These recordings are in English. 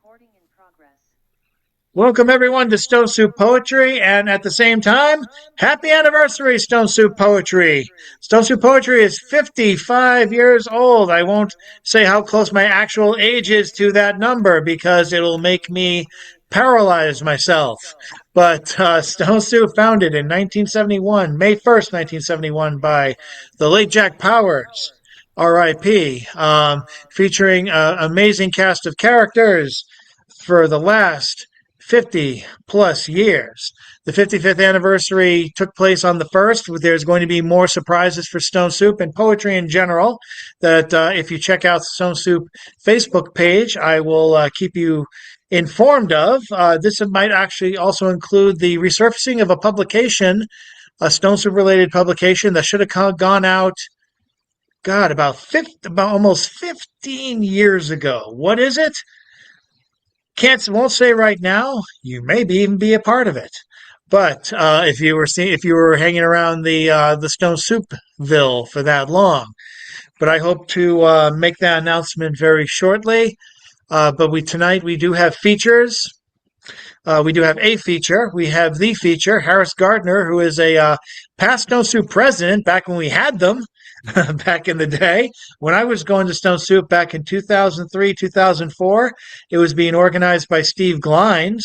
Recording in progress. Welcome everyone to Stone Soup Poetry, and at the same time, happy anniversary, Stone Soup Poetry. Stone Soup Poetry is 55 years old. I won't say how close my actual age is to that number because it'll make me paralyze myself. But Stone Soup founded in 1971, May 1st, 1971, by the late Jack Powers, R.I.P., featuring an amazing cast of characters for the last 50 plus years. The 55th anniversary took place on the 1st. There's going to be more surprises for Stone Soup and poetry in general. That if you check out Stone Soup Facebook page, I will keep you informed of. This might actually also include the resurfacing of a publication, a Stone Soup related publication that should have gone out. God, about almost 15 years ago. What is it? Won't say right now. You may even be a part of it. But if you were hanging around the Stone Soupville for that long, but I hope to make that announcement very shortly. But tonight we do have features. We do have a feature. We have the feature, Harris Gardner, who is a past Stone Soup president back when we had them, back in the day. When I was going to Stone Soup back in 2003, 2004, it was being organized by Steve Glines,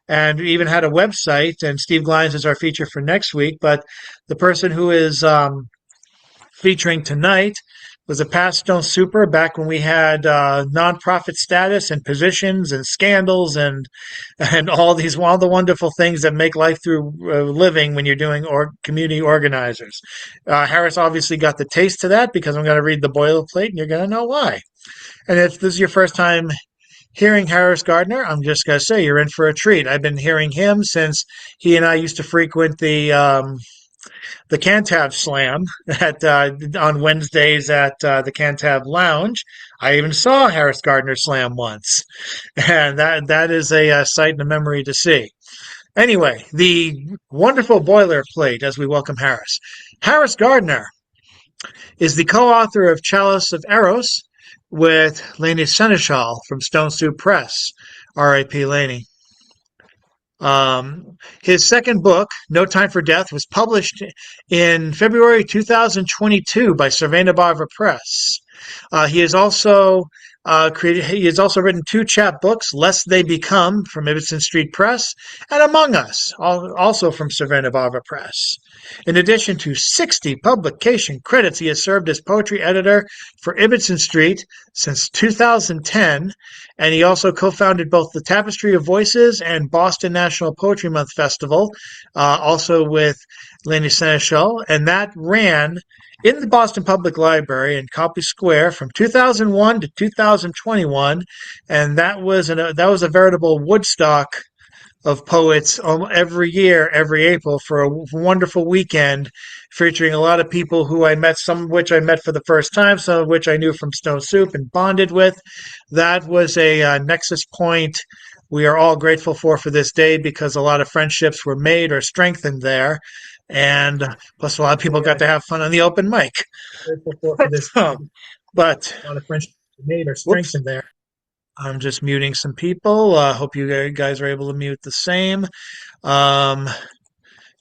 and we even had a website, and Steve Glines is our feature for next week. But the person who is featuring tonight was a past Stone Super back when we had nonprofit status and positions and scandals and all the wonderful things that make life through living when you're doing community organizers. Harris obviously got the taste to that because I'm going to read the boilerplate and you're going to know why. And if this is your first time hearing Harris Gardner, I'm just going to say you're in for a treat. I've been hearing him since he and I used to frequent the Cantab Slam at on Wednesdays at the Cantab Lounge. I even saw Harris Gardner slam once, and that is a sight and a memory to see. Anyway, the wonderful boilerplate as we welcome Harris. Harris Gardner is the co-author of Chalice of Eros with Lainey Seneschal from Stone Soup Press. R.I.P. Lainey. His second book, No Time for Death, was published in February 2022 by Cervena Press. He has also He has also written two chapbooks, Lest They Become from Ibbotson Street Press, and Among Us, also from Cervena Press. In addition to 60 publication credits, he has served as poetry editor for Ibbotson Street since 2010, and he also co-founded both the Tapestry of Voices and Boston National Poetry Month Festival, also with Lenny Seneschal, and that ran in the Boston Public Library in Copley Square from 2001 to 2021, and that was a veritable Woodstock of poets every year, every April for a wonderful weekend featuring a lot of people who I met, some of which I met for the first time, some of which I knew from Stone Soup and bonded with. That was a nexus point we are all grateful for this day because a lot of friendships were made or strengthened there. And plus, a lot of people got to have fun on the open mic. Grateful for this, but a lot of friendships were made or strengthened there. I'm just muting some people. Hope you guys are able to mute the same. Um,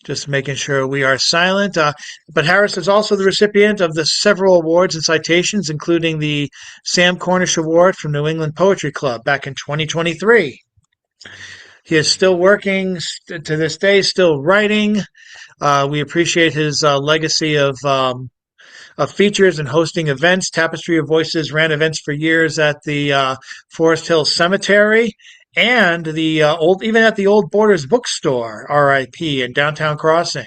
just making sure we are silent. But Harris is also the recipient of the several awards and citations, including the Sam Cornish Award from New England Poetry Club back in 2023. He is still working to this day, still writing. We appreciate his legacy of features and hosting events. Tapestry of Voices ran events for years at the Forest Hill Cemetery and the even at the Old Borders Bookstore, R.I.P. in Downtown Crossing.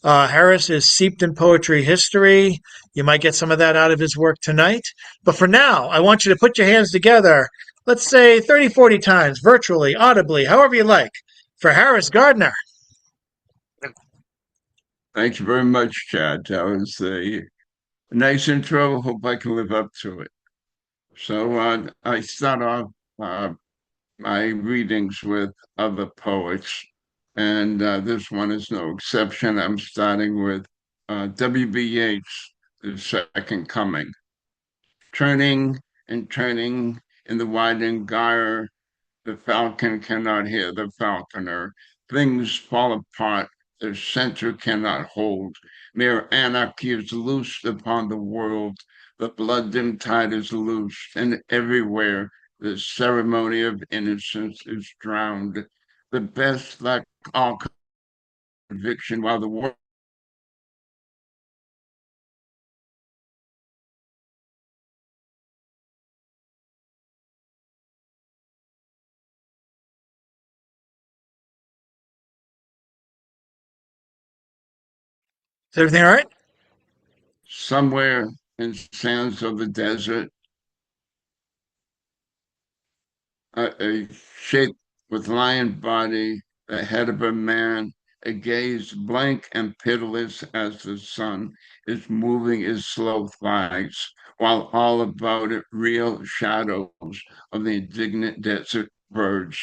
Harris is steeped in poetry history. You might get some of that out of his work tonight. But for now, I want you to put your hands together, let's say 30, 40 times, virtually, audibly, however you like, for Harris Gardner. Thank you very much, Chad. That was a nice intro. Hope I can live up to it. So I start off my readings with other poets, and this one is no exception. I'm starting with W.B. Yeats, The Second Coming. Turning and turning in the widening gyre, The falcon cannot hear the falconer. Things fall apart. Their center cannot hold. Mere anarchy is loosed upon the world. The blood-dimmed tide is loosed, and everywhere the ceremony of innocence is drowned. The best lack all conviction, while the world Is everything all right? somewhere in sands of the desert, a shape with lion body, the head of a man, a gaze blank and pitiless as the sun is moving its slow flags, while all about it real shadows of the indignant desert birds.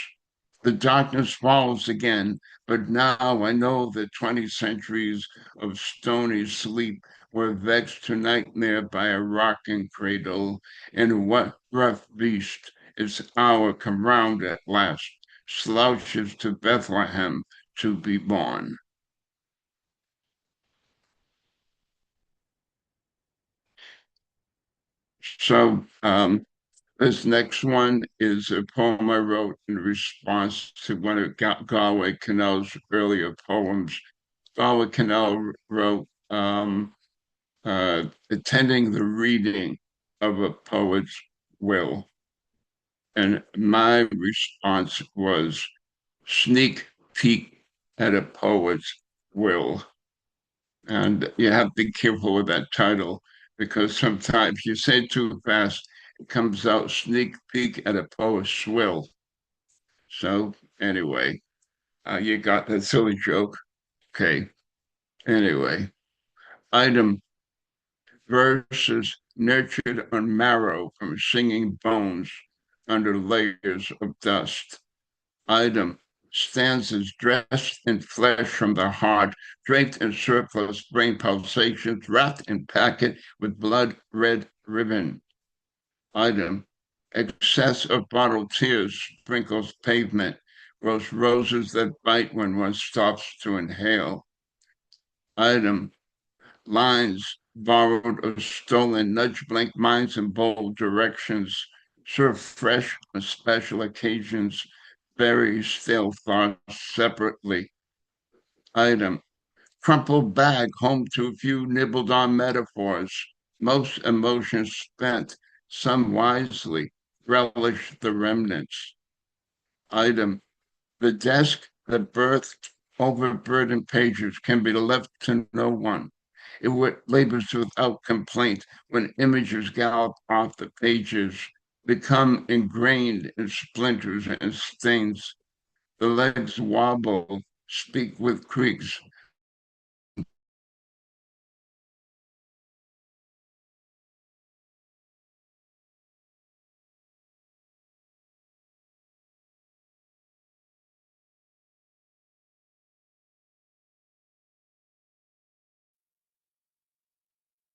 The darkness falls again, but now I know that 20 centuries of stony sleep were vexed to nightmare by a rocking cradle, and what rough beast its hour come round at last, slouches to Bethlehem to be born. So this next one is a poem I wrote in response to one of Galway Kinnell's earlier poems. Galway Kinnell wrote, attending the reading of a poet's will. And my response was sneak peek at a poet's will. And you have to be careful with that title because sometimes you say too fast, it comes out sneak peek at a poet's will. So, anyway, you got that silly joke. Okay. Anyway, item verses nurtured on marrow from singing bones under layers of dust. Item stanzas dressed in flesh from the heart, draped in surplus brain pulsations, wrapped in packet with blood red ribbon. Item excess of bottled tears sprinkles pavement, grows roses that bite when one stops to inhale. Item lines borrowed or stolen, nudge blank minds in bold directions, serve fresh on special occasions, bury stale thoughts separately. Item crumpled bag home to a few nibbled on metaphors, most emotions spent, some wisely, relish the remnants. Item the desk that birthed overburdened pages can be left to no one. It labors without complaint when images gallop off the pages, become ingrained in splinters and stains. The legs wobble, speak with creaks.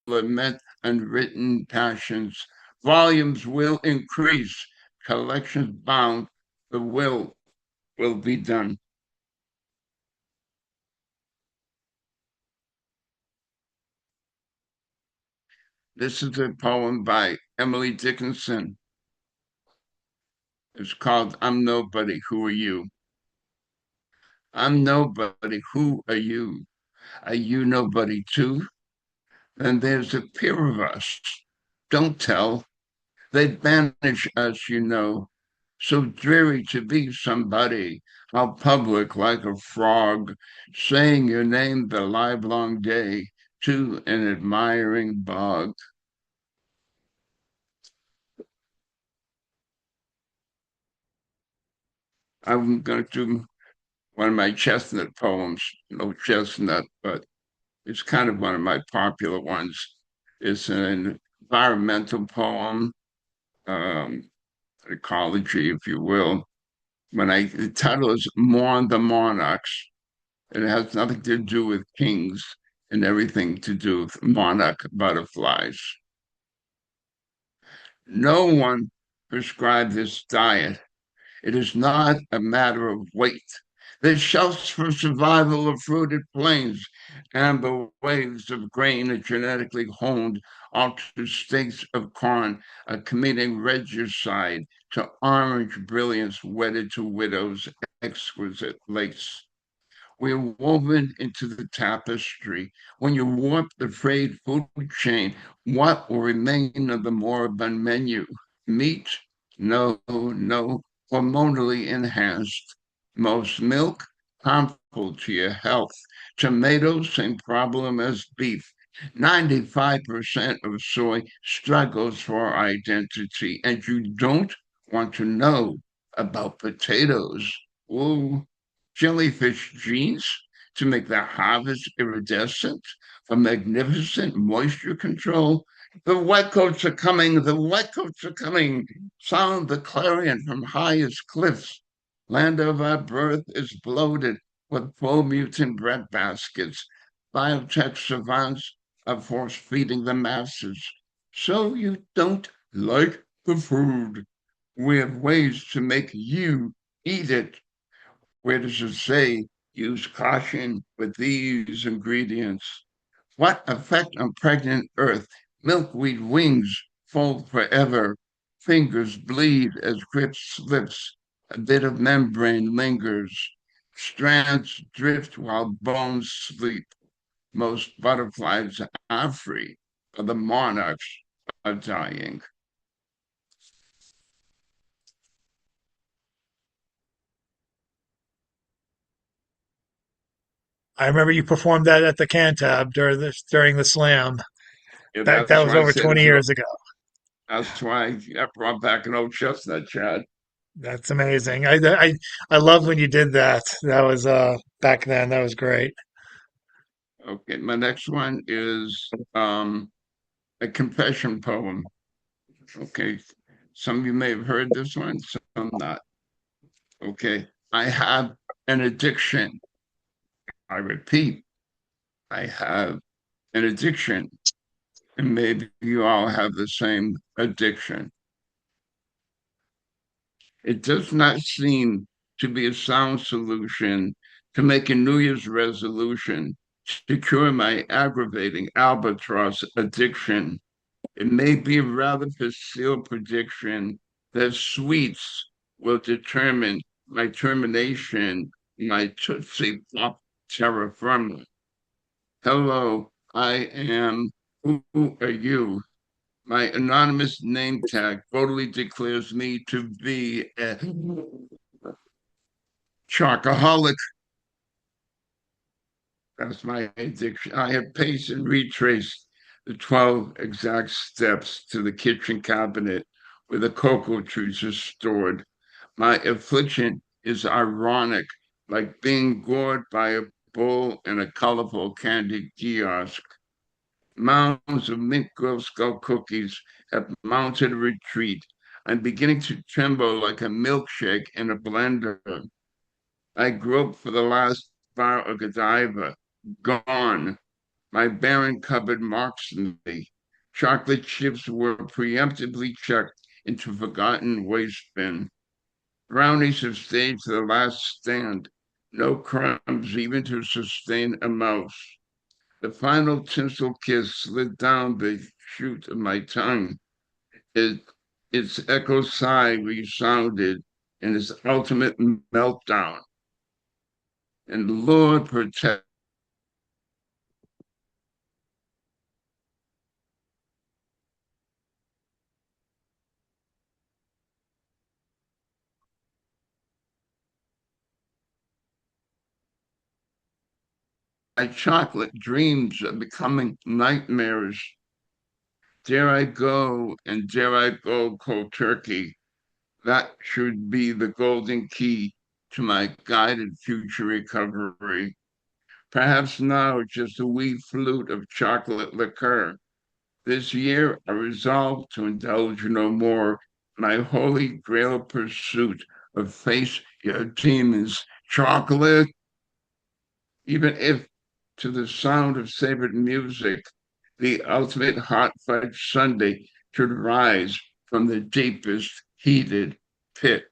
Lament unwritten passions. Volumes will increase, collections bound, the will be done. This is a poem by Emily Dickinson. It's called I'm Nobody, Who Are You? I'm nobody, who are you? Are you nobody too? Then there's a pair of us. Don't tell. They'd banish us, you know. So dreary to be somebody, how public like a frog, saying your name the livelong day to an admiring bog. I'm going to do one of my chestnut poems, no chestnut, but it's kind of one of my popular ones. It's an environmental poem, um, ecology, if you will. The title is Mourn the Monarchs. It has nothing to do with kings and everything to do with monarch butterflies. No one prescribed this diet. It is not a matter of weight. There's shelves for survival of fruited plains, amber waves of grain are genetically honed onto steaks of corn, committing regicide to orange brilliance wedded to widows' exquisite lace. We're woven into the tapestry. When you warp the frayed food chain, what will remain of the moribund menu? Meat? No, no, hormonally enhanced. Most milk? Harmful to your health. Tomatoes, same problem as beef. 95% of soy struggles for identity, and you don't want to know about potatoes. Ooh, jellyfish genes to make the harvest iridescent, for magnificent moisture control. The whitecoats are coming, the whitecoats are coming. Sound the clarion from highest cliffs. Land of our birth is bloated with full mutant bread baskets. Biotech savants are force feeding the masses. So you don't like the food. We have ways to make you eat it. Where does it say use caution with these ingredients? What effect on pregnant earth? Milkweed wings fold forever. Fingers bleed as grip slips. A bit of membrane lingers. Strands drift while bones sleep. Most butterflies are free, but the monarchs are dying. I remember you performed that at the Cantab during the slam. Yeah, That that's was why I over said 20 it's years ago. that's why I brought back an old chestnut, Chad. That's amazing. I love when you did that. That was back then. That was great. Okay, my next one is a confession poem. Okay, some of you may have heard this one, some not. Okay, I have an addiction. I repeat, I have an addiction, and maybe you all have the same addiction. It does not seem to be a sound solution to make a New Year's resolution to cure my aggravating albatross addiction. It may be a rather facile prediction that sweets will determine my termination, my Tootsie Pop terra firma. Hello, I am. Who are you? My anonymous name tag totally declares me to be a chocoholic. That's my addiction. I have paced and retraced the 12 exact steps to the kitchen cabinet where the cocoa trees are stored. My affliction is ironic, like being gored by a bull in a colorful candy kiosk. Mounds of mint Girl Scout cookies have mounted a retreat. I'm beginning to tremble like a milkshake in a blender. I groped for the last bar of Godiva. Gone. My barren cupboard marks me. Chocolate chips were preemptively checked into forgotten waste bin. Brownies have stayed to the last stand. No crumbs even to sustain a mouse. The final tinsel kiss slid down the chute of my tongue. It, its echo sigh resounded in its ultimate meltdown. And Lord protect. My chocolate dreams are becoming nightmares. Dare I go and dare I go cold turkey? That should be the golden key to my guided future recovery. Perhaps now just a wee flute of chocolate liqueur. This year I resolve to indulge no more my holy grail pursuit of face your demons, chocolate, even if to the sound of sacred music, the ultimate hot fudge sundae should rise from the deepest heated pit.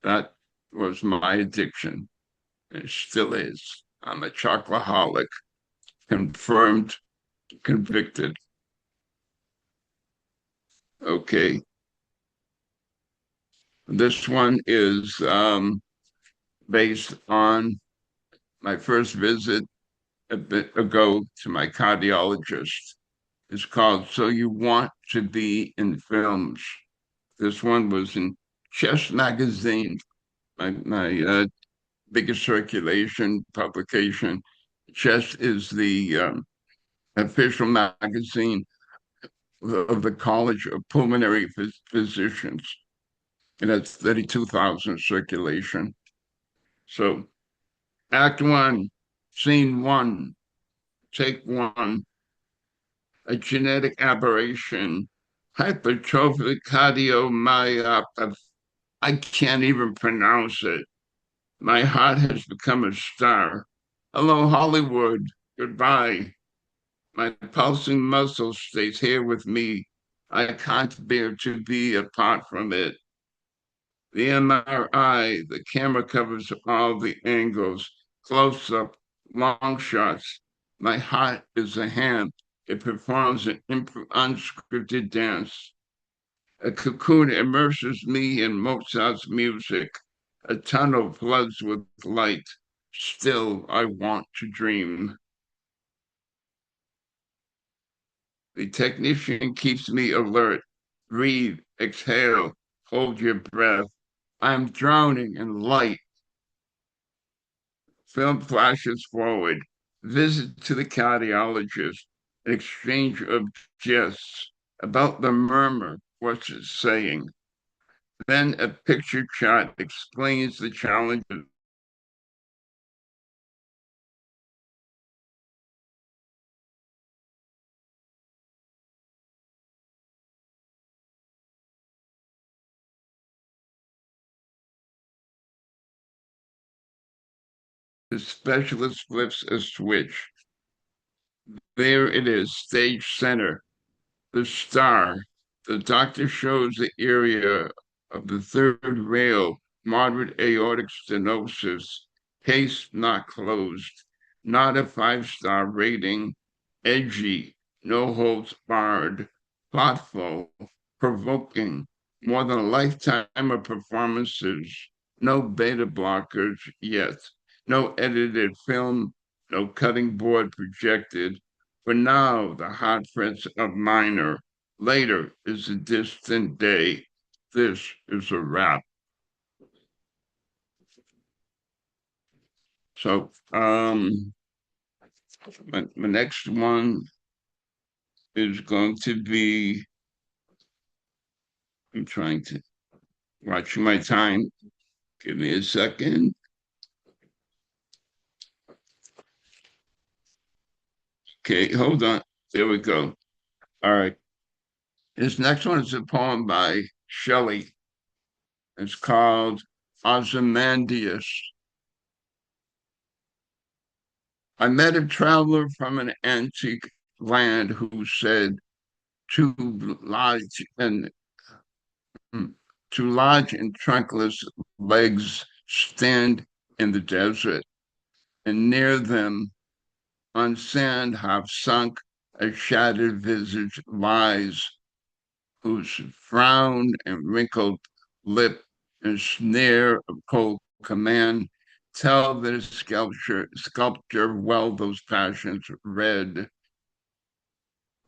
That was my addiction. It still is. I'm a chocoholic, confirmed, convicted. Okay. This one is based on my first visit a bit ago to my cardiologist. It's called So You Want to Be in Films. This one was in Chess Magazine, my biggest circulation publication. Chess is the official magazine of the College of Pulmonary Physicians. It has 32,000 circulation. So, Act One, Scene One, Take One, a genetic aberration, hypertrophic cardiomyopathy. I can't even pronounce it. My heart has become a star. Hello, Hollywood. Goodbye. My pulsing muscle stays here with me. I can't bear to be apart from it. The MRI, the camera covers all the angles, close up, long shots. My heart is a hand. It performs an unscripted dance. A cocoon immerses me in Mozart's music. A tunnel floods with light. Still, I want to dream. The technician keeps me alert. Breathe, exhale, hold your breath. I'm drowning in light. Film flashes forward. Visit to the cardiologist. Exchange of jests about the murmur. What's it saying? Then a picture chart explains the challenges. The specialist flips a switch. There it is, stage center, the star. The doctor shows the area of the third rail, moderate aortic stenosis, case not closed, not a five-star rating, edgy, no holds barred, thoughtful, provoking, more than a lifetime of performances, no beta blockers yet, no edited film, no cutting board projected. For now, the hot frets of minor. Later is a distant day. This is a wrap. So, my next one is going to be. I'm trying to watch my time. Give me a second. Okay, hold on. There we go. All right. This next one is a poem by Shelley. It's called Ozymandias. I met a traveler from an antique land who said, too large and too large and trunkless legs stand in the desert, and near them, on sand half sunk, a shattered visage lies, whose frown and wrinkled lip and sneer of cold command tell that sculpture well those passions read,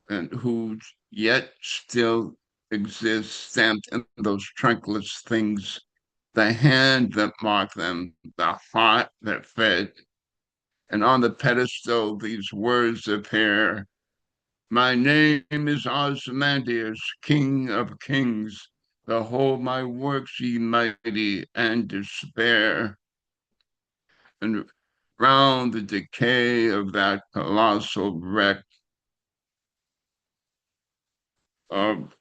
and who yet still exists stamped in those trunkless things, the hand that marked them, the heart that fed. And on the pedestal, these words appear. My name is Ozymandias, King of Kings. Behold my works, ye mighty, and despair. And round the decay of that colossal wreck of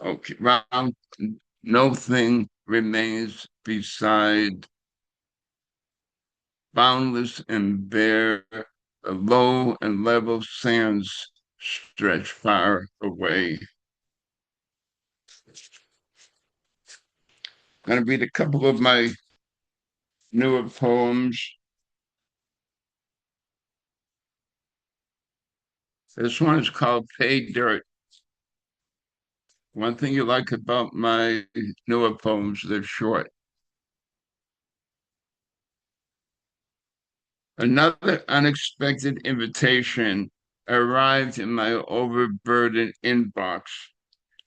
okay, round no thing remains beside, boundless and bare, the low and level sands stretch far away. going to read a couple of my newer poems. This one is called Pay Dirt. One thing you like about my newer poems, they're short. Another unexpected invitation arrived in my overburdened inbox.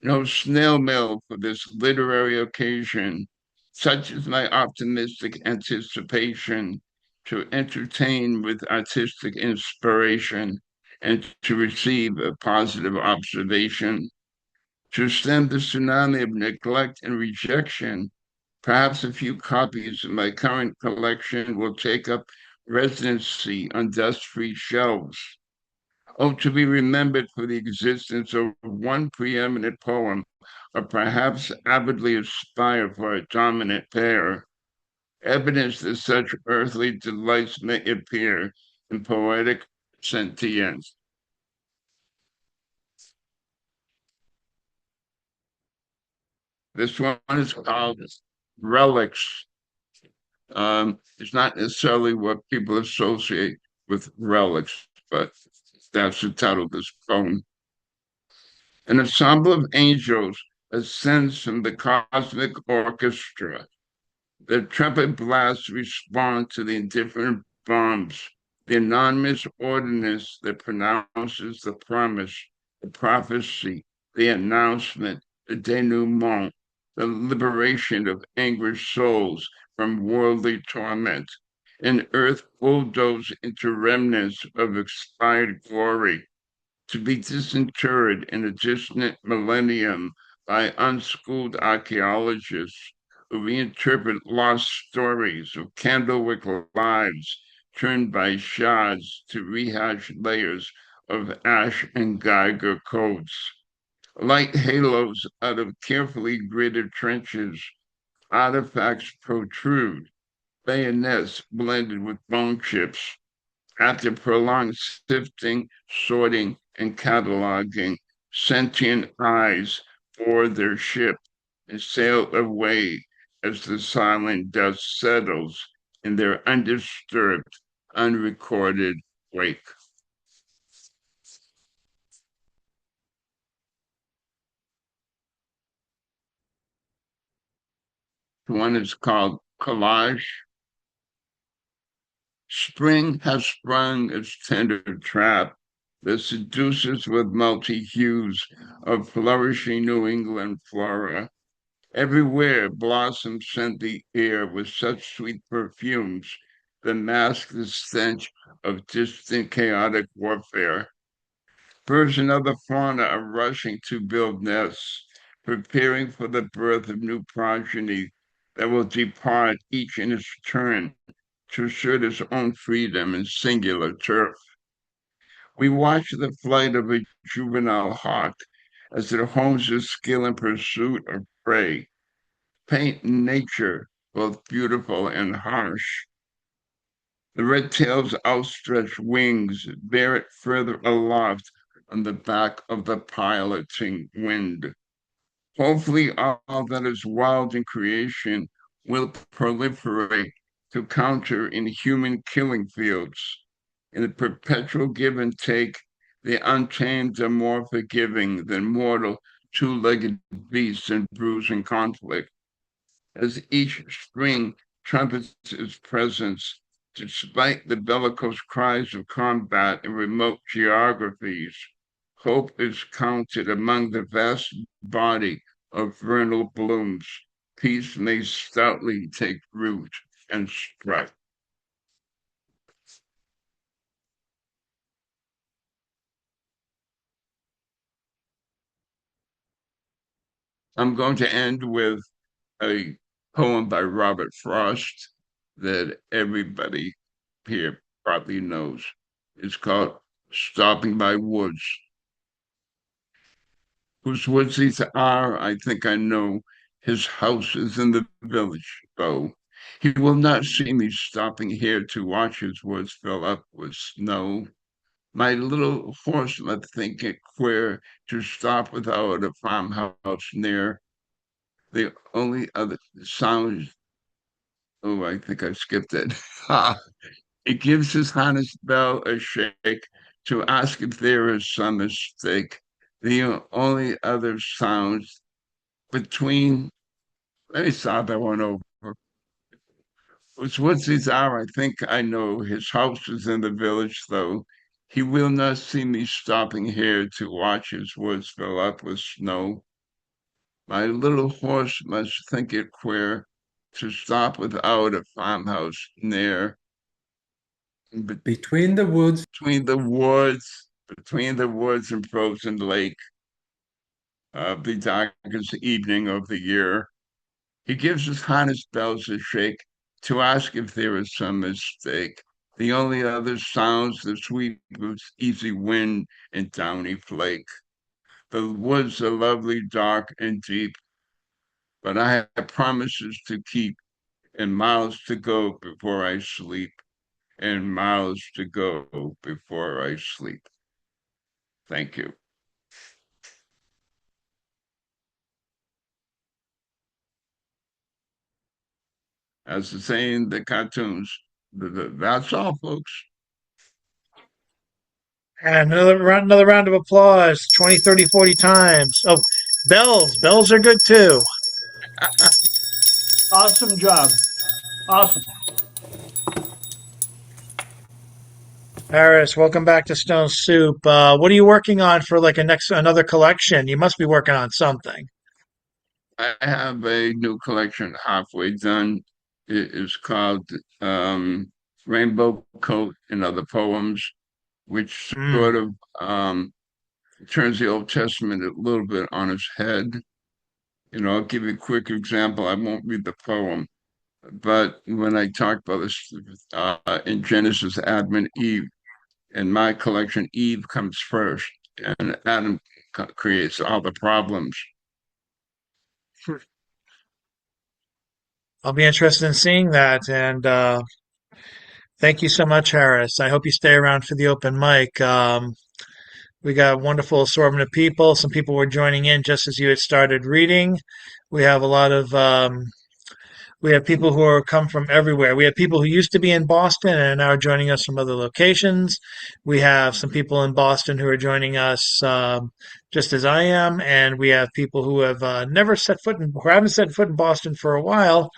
No snail mail for this literary occasion, such is my optimistic anticipation to entertain with artistic inspiration and to receive a positive observation. To stem the tsunami of neglect and rejection, perhaps a few copies of my current collection will take up residency on dust-free shelves. Oh, to be remembered for the existence of one preeminent poem, or perhaps avidly aspire for a dominant pair, evidence that such earthly delights may appear in poetic sentience. This one is called Relics. It's not necessarily what people associate with relics, but that's the title of this poem. An ensemble of angels ascends from the cosmic orchestra. The trumpet blasts respond to the indifferent bombs, the anonymous ordinance that pronounces the promise, the prophecy, the announcement, the denouement, the liberation of anguished souls from worldly torment. And earth bulldozed into remnants of expired glory to be disinterred in a distant millennium by unschooled archaeologists who reinterpret lost stories of candlewick lives turned by shards to rehash layers of ash and Geiger codes. Light halos out of carefully gridded trenches, artifacts protrude, bayonets blended with bone chips, after prolonged sifting, sorting, and cataloging, sentient eyes board their ship and sail away as the silent dust settles in their undisturbed, unrecorded wake. One is called Collage. Spring has sprung its tender trap that seduces with multi hues of flourishing New England flora. Everywhere blossoms scent the air with such sweet perfumes that mask the stench of distant chaotic warfare. Birds and other fauna are rushing to build nests, preparing for the birth of new progeny that will depart each in its turn to assert its own freedom in singular turf. We watch the flight of a juvenile hawk as it hones its skill in pursuit of prey, paint nature both beautiful and harsh. The red tail's outstretched wings bear it further aloft on the back of the piloting wind. Hopefully, all that is wild in creation will proliferate to counter in human killing fields. In the perpetual give and take, the untamed are more forgiving than mortal two-legged beasts in bruising conflict. As each spring trumpets its presence, despite the bellicose cries of combat in remote geographies, hope is counted among the vast body of vernal blooms. Peace may stoutly take root and strike. I'm going to end with a poem by Robert Frost that everybody here probably knows. It's called Stopping by Woods. Whose woods these are, I think I know. His house is in the village, though. He will not see me stopping here to watch his woods fill up with snow. My little horse might think it queer to stop without a farmhouse near. The only other sounds, oh, I think I skipped it. It gives his Highness Bell a shake to ask if there is some mistake. The only other sounds between, let me start that one over. It's what's his hour? I think I know. His house is in the village, though. He will not see me stopping here to watch his woods fill up with snow. My little horse must think it queer to stop without a farmhouse near. Between the woods. Between the woods and frozen lake, the darkest evening of the year, he gives his Highness bells a shake to ask if there is some mistake. The only other sounds the sweet blues, easy wind and downy flake. The woods are lovely, dark and deep, but I have promises to keep and miles to go before I sleep, and miles to go before I sleep. Thank you. As the saying, the cartoons. That's all, folks. And another round of applause. 20, 30, 40 times. Oh, bells. Bells are good too. Awesome job. Awesome. Harris, welcome back to Stone Soup. What are you working on for like another collection? You must be working on something. I have a new collection halfway done. It is called Rainbow Coat and Other Poems, which Mm. sort of turns the Old Testament a little bit on its head. I'll give you a quick example. I won't read the poem, but when I talk about this in Genesis, Adam and Eve, in my collection, Eve comes first, and Adam creates all the problems. I'll be interested in seeing that. And thank you so much, Harris. I hope you stay around for the open mic. We got a wonderful assortment of people. Some people were joining in just as you had started reading. We have a lot of we have people who are come from everywhere. We have people who used to be in Boston and are now joining us from other locations. We have some people in Boston who are joining us just as I am, and we have people who have never set foot in, who haven't set foot in Boston for a while,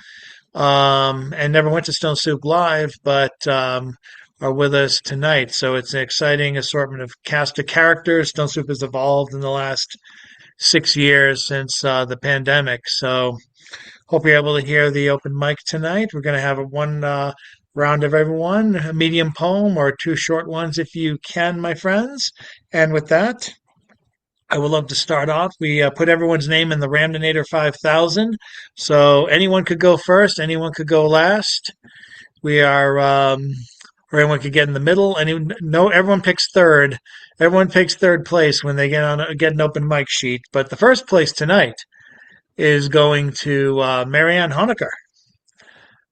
and never went to Stone Soup Live, but are with us tonight. So it's an exciting assortment of cast of characters. Stone Soup has evolved in the last 6 years since the pandemic. So hope you're able to hear the open mic tonight. We're going to have a one round of everyone, a medium poem or two short ones if you can, my friends. And with that, I would love to start off. We put everyone's name in the Ramdonator 5000. So anyone could go first, anyone could go last. We are, or anyone could get in the middle. No, everyone picks third. Everyone picks third place when they get an open mic sheet. But the first place tonight is going to Marianne Honecker.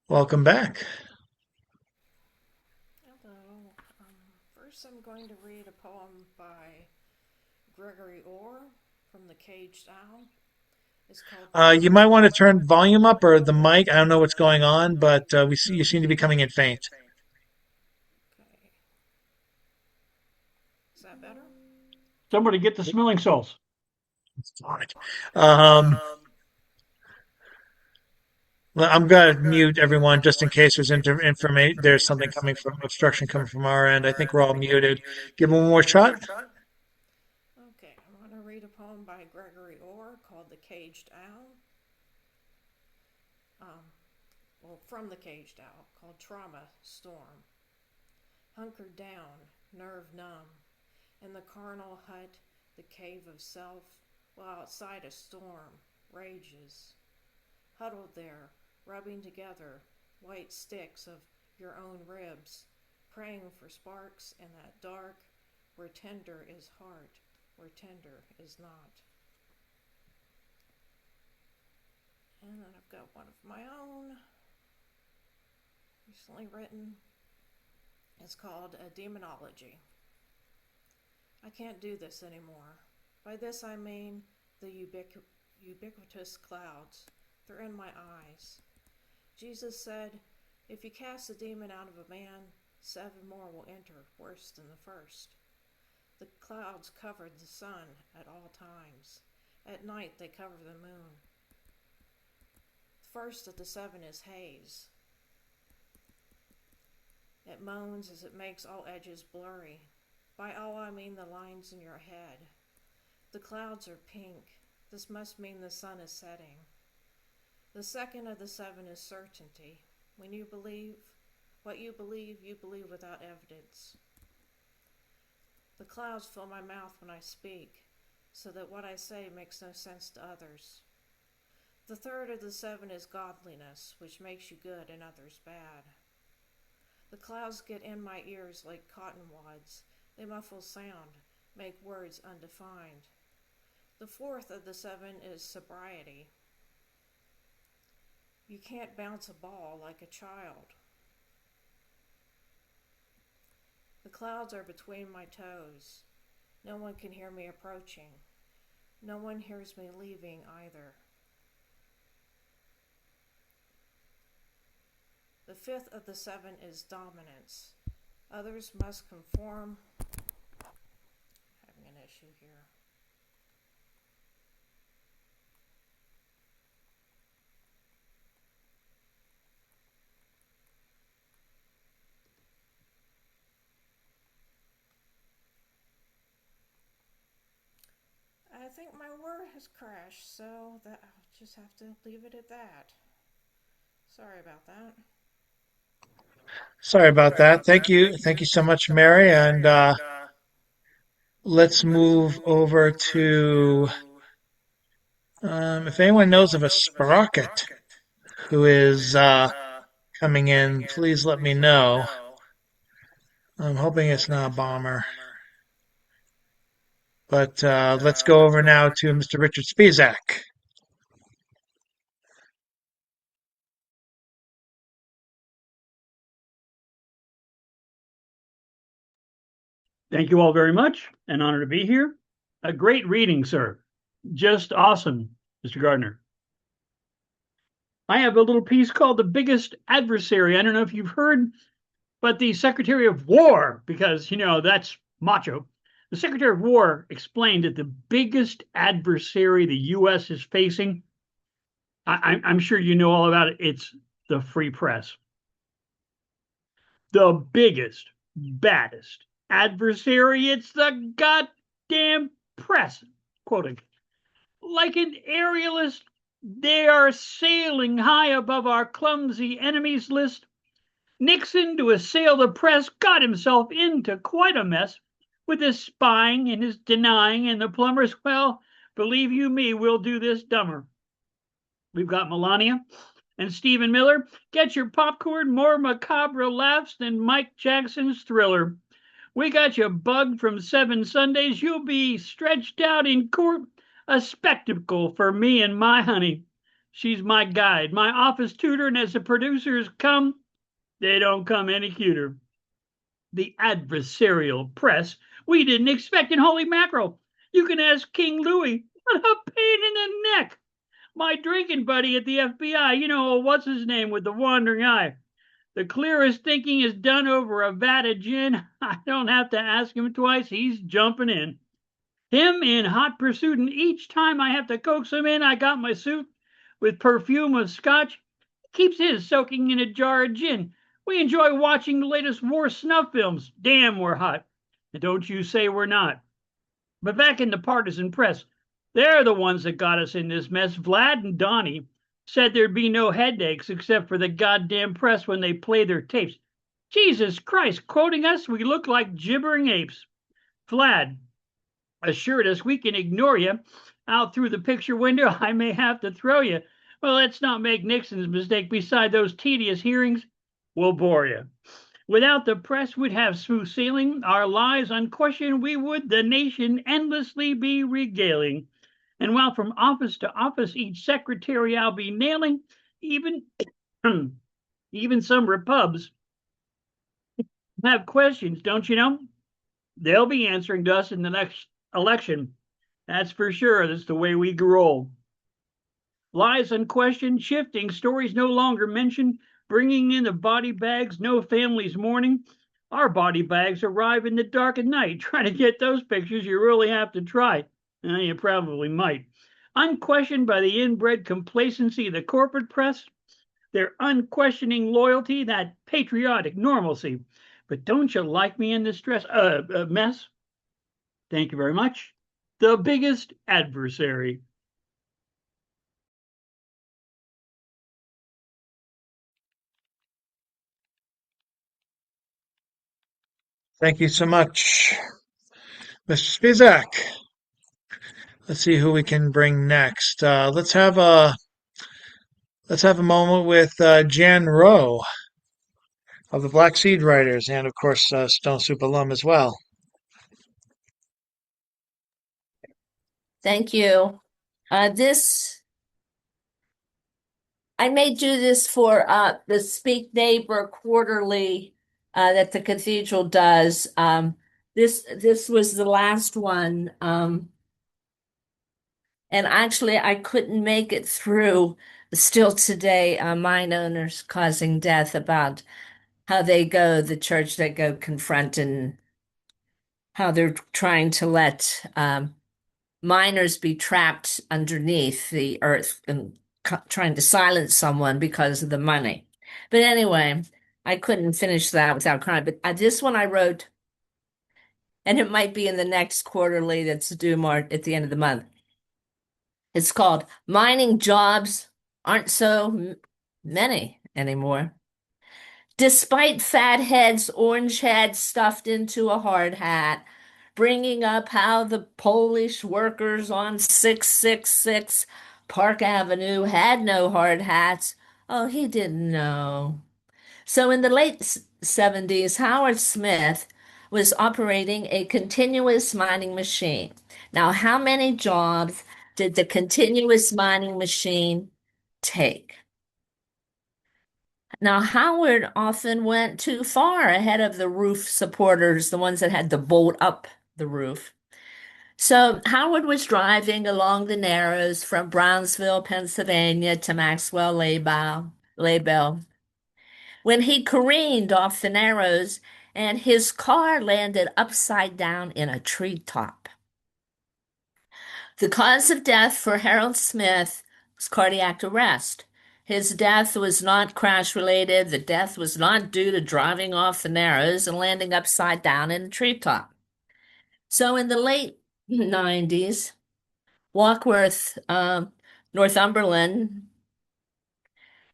Welcome back. Hello. First, I'm going to read a poem by Gregory Orr from The Caged Owl. It's called You might want to turn volume up or the mic. I don't know what's going on, but you seem to be coming in faint. Okay. Is that better? Somebody get the smelling salts. Um, well, I'm gonna mute everyone just in case there's information. There's something coming from obstruction coming from our end. I think we're all muted. Give one more shot. Okay, I'm going to read a poem by Gregory Orr called The Caged Owl. From The Caged Owl, called Trauma Storm. Hunkered down, nerve numb, in the carnal hut, the cave of self, while outside a storm rages. Huddled there, rubbing together white sticks of your own ribs, praying for sparks in that dark where tender is heart, where tender is not. And then I've got one of my own, recently written. It's called A Demonology. I can't do this anymore. By this I mean the ubiquitous clouds. They're in my eyes. Jesus said, if you cast a demon out of a man, 7 more will enter, worse than the first. The clouds covered the sun at all times. At night they cover the moon. The first of the 7 is haze. It moans as it makes all edges blurry. By all I mean the lines in your head. The clouds are pink. This must mean the sun is setting. The second of the 7 is certainty. When you believe what you believe without evidence. The clouds fill my mouth when I speak, so that what I say makes no sense to others. The third of the 7 is godliness, which makes you good and others bad. The clouds get in my ears like cotton wads. They muffle sound, make words undefined. The fourth of the 7 is sobriety. You can't bounce a ball like a child. The clouds are between my toes. No one can hear me approaching. No one hears me leaving either. The fifth of the 7 is dominance. Others must conform. Having an issue here. I think my word has crashed, so that I'll just have to leave it at that. Sorry about that. Sorry about that. Thank you. Thank you so much, Mary. And let's move over to if anyone knows of a sprocket who is coming in, please let me know. I'm hoping it's not a bomber. But let's go over now to Mr. Richard Spizak. Thank you all very much. An honor to be here. A great reading, sir. Just awesome, Mr. Gardner. I have a little piece called The Biggest Adversary. I don't know if you've heard, but the Secretary of War, because, that's macho. The Secretary of War explained that the biggest adversary the U.S. is facing, I'm sure you know all about it, it's the free press. The biggest, baddest adversary, it's the goddamn press. Quoting, like an aerialist, they are sailing high above our clumsy enemies list. Nixon, to assail the press, got himself into quite a mess with his spying and his denying, and the plumbers, well, believe you me, we'll do this dumber. We've got Melania and Stephen Miller. Get your popcorn, more macabre laughs than Mike Jackson's Thriller. We got you bugged from 7 Sundays. You'll be stretched out in court. A spectacle for me and my honey. She's my guide, my office tutor, and as the producers come, they don't come any cuter. The adversarial press we didn't expect in holy mackerel. You can ask King Louis. What a pain in the neck. My drinking buddy at the FBI, what's his name with the wandering eye. The clearest thinking is done over a vat of gin. I don't have to ask him twice. He's jumping in. Him in hot pursuit, and each time I have to coax him in, I got my suit with perfume of scotch. Keeps his soaking in a jar of gin. We enjoy watching the latest war snuff films. Damn, we're hot. And don't you say we're not. But back in the partisan press, they're the ones that got us in this mess. Vlad and Donnie said there'd be no headaches except for the goddamn press when they play their tapes. Jesus Christ, quoting us, we look like gibbering apes. Vlad assured us we can ignore you. Out through the picture window, I may have to throw you. Well, let's not make Nixon's mistake. Beside those tedious hearings, we'll bore you. Without the press, we'd have smooth sailing. Our lives unquestioned, we would the nation endlessly be regaling. And while from office to office, each secretary I'll be nailing, even some repubs have questions, don't you know? They'll be answering to us in the next election. That's for sure. That's the way we roll. Lies unquestioned, shifting, stories no longer mentioned, bringing in the body bags no families mourning. Our body bags arrive in the dark at night. Trying to get those pictures, you really have to try. You probably might. Unquestioned by the inbred complacency of the corporate press, their unquestioning loyalty, that patriotic normalcy. But don't you like me in this mess? Thank you very much. The biggest adversary. Thank you so much, Mr. Spizak. Let's see who we can bring next. Let's have a moment with Jan Rowe of the Black Seed Writers, and of course Stone Soup alum as well. Thank you. This I may do this for the Speak Neighbor quarterly that the cathedral does. This was the last one, and actually I couldn't make it through. Still today, mine owners causing death about how they go, the church that go confront and how they're trying to let miners be trapped underneath the earth and trying to silence someone because of the money. But anyway, I couldn't finish that without crying. But this one I wrote, and it might be in the next quarterly that's due March at the end of the month. It's called Mining Jobs Aren't So Many Anymore. Despite fat heads, orange heads stuffed into a hard hat, bringing up how the Polish workers on 666 Park Avenue had no hard hats. Oh, he didn't know. So in the late 70s, Howard Smith was operating a continuous mining machine. Now, how many jobs did the continuous mining machine take? Now, Howard often went too far ahead of the roof supporters, the ones that had to bolt up the roof. So Howard was driving along the Narrows from Brownsville, Pennsylvania to Maxwell Label when he careened off the Narrows and his car landed upside down in a treetop. The cause of death for Harold Smith was cardiac arrest. His death was not crash related. The death was not due to driving off the Narrows and landing upside down in a treetop. So in the late 90s, Walkworth, Northumberland,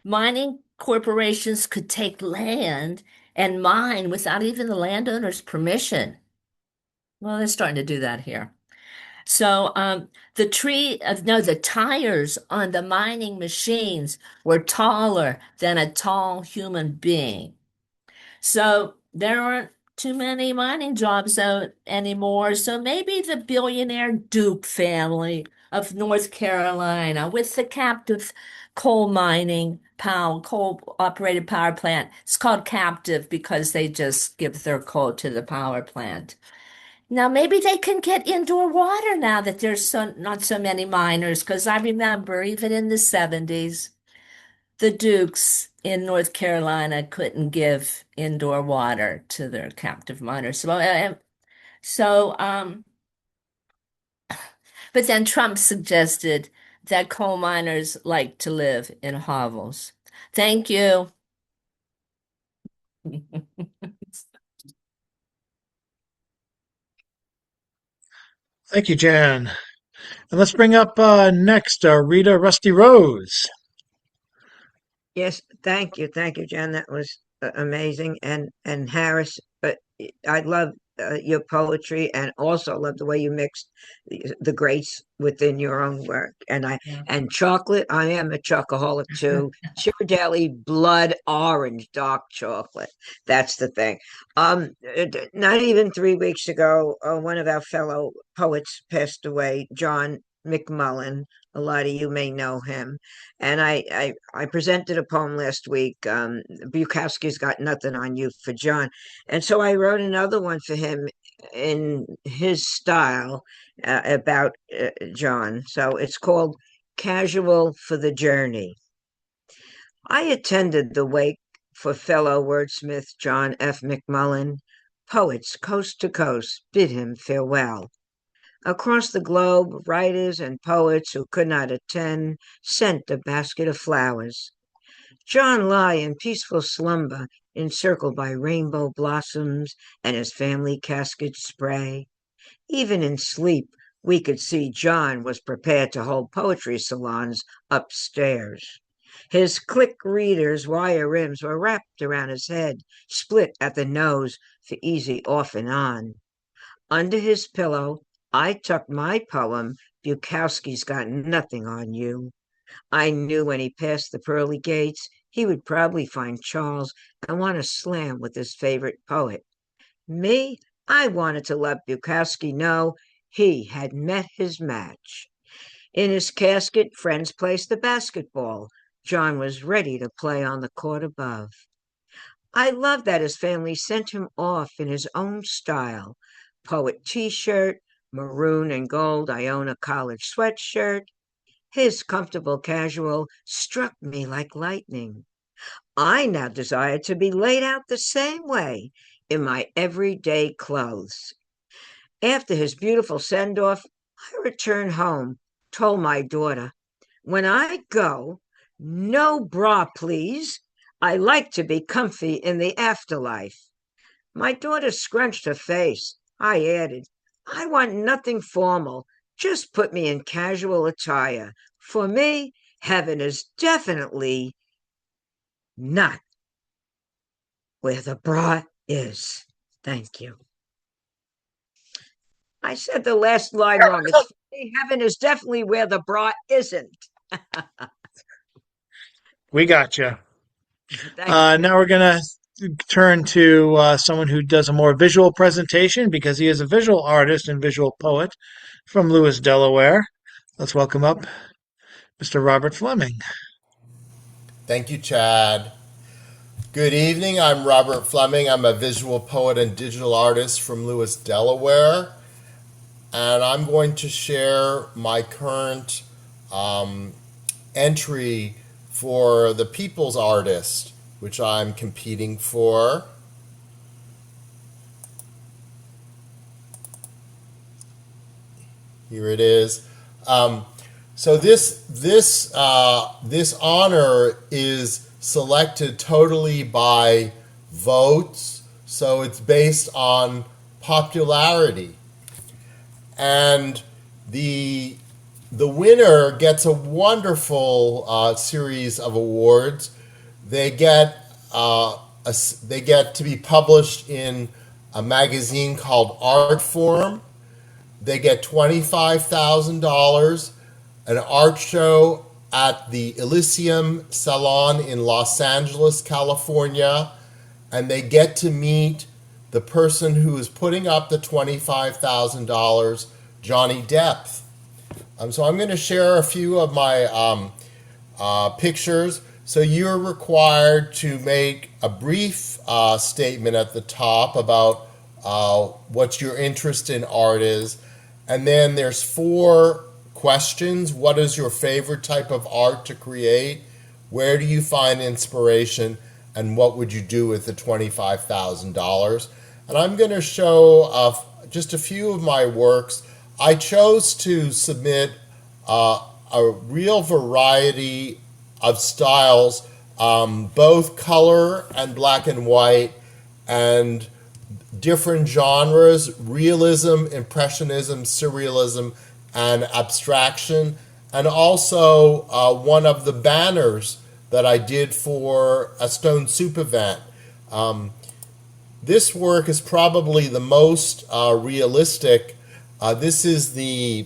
mining corporations could take land and mine without even the landowner's permission. Well, they're starting to do that here. So the tires on the mining machines were taller than a tall human being. So there aren't too many mining jobs out anymore. So maybe the billionaire Duke family of North Carolina with the captive coal operated power plant. It's called captive because they just give their coal to the power plant. Now maybe they can get indoor water now that there's not so many miners, because I remember even in the 70s, the Dukes in North Carolina couldn't give indoor water to their captive miners. So, but then Trump suggested that coal miners like to live in hovels. Thank you. Thank you, Jan. And let's bring up next Rita Rusty Rose. Yes, thank you, Jen. That was amazing. And Harris, but I love your poetry, and also love the way you mixed the greats within your own work. Yeah. And chocolate, I am a chocoholic too. Ghirardelli blood orange dark chocolate. That's the thing. Not even 3 weeks ago, one of our fellow poets passed away, John McMullen. A lot of you may know him. And I presented a poem last week. Bukowski's Got Nothing on You for John. And so I wrote another one for him in his style about John. So it's called Casual for the Journey. I attended the wake for fellow wordsmith John F. McMullen. Poets coast to coast bid him farewell. Across the globe, writers and poets who could not attend sent a basket of flowers. John lay in peaceful slumber, encircled by rainbow blossoms and his family casket spray. Even in sleep, we could see John was prepared to hold poetry salons upstairs. His click readers' wire rims were wrapped around his head, split at the nose for easy off and on. Under his pillow, I tucked my poem, Bukowski's Got Nothing on You. I knew when he passed the pearly gates, he would probably find Charles and want to slam with his favorite poet. Me, I wanted to let Bukowski know he had met his match. In his casket, friends placed the basketball. John was ready to play on the court above. I loved that his family sent him off in his own style. Poet t-shirt, maroon and gold Iona college sweatshirt. His comfortable casual struck me like lightning. I now desired to be laid out the same way in my everyday clothes. After his beautiful send-off, I returned home, told my daughter, when I go, no bra, please. I like to be comfy in the afterlife. My daughter scrunched her face. I added, I want nothing formal. Just put me in casual attire. For me, heaven is definitely not where the bra is. Thank you. I said the last line wrong. It's funny. Heaven is definitely where the bra isn't. We got you. Thank you. Now we're going to turn to someone who does a more visual presentation because he is a visual artist and visual poet from Lewis, Delaware. Let's welcome up Mr. Robert Fleming. Thank you, Chad. Good evening. I'm Robert Fleming. I'm a visual poet and digital artist from Lewis, Delaware. And I'm going to share my current entry for the People's Artist, which I'm competing for. Here it is. So this honor is selected totally by votes. So it's based on popularity, and the winner gets a wonderful series of awards. They get they get to be published in a magazine called Artform. They get $25,000, an art show at the Elysium Salon in Los Angeles, California, and they get to meet the person who is putting up the $25,000, Johnny Depp. So I'm going to share a few of my pictures. So you're required to make a brief statement at the top about what your interest in art is. And then there's 4 questions. What is your favorite type of art to create? Where do you find inspiration? And what would you do with the $25,000? And I'm going to show just a few of my works. I chose to submit a real variety of styles, both color and black and white, and different genres: realism, impressionism, surrealism, and abstraction. And also one of the banners that I did for a Stone Soup event. This work is probably the most realistic. This is the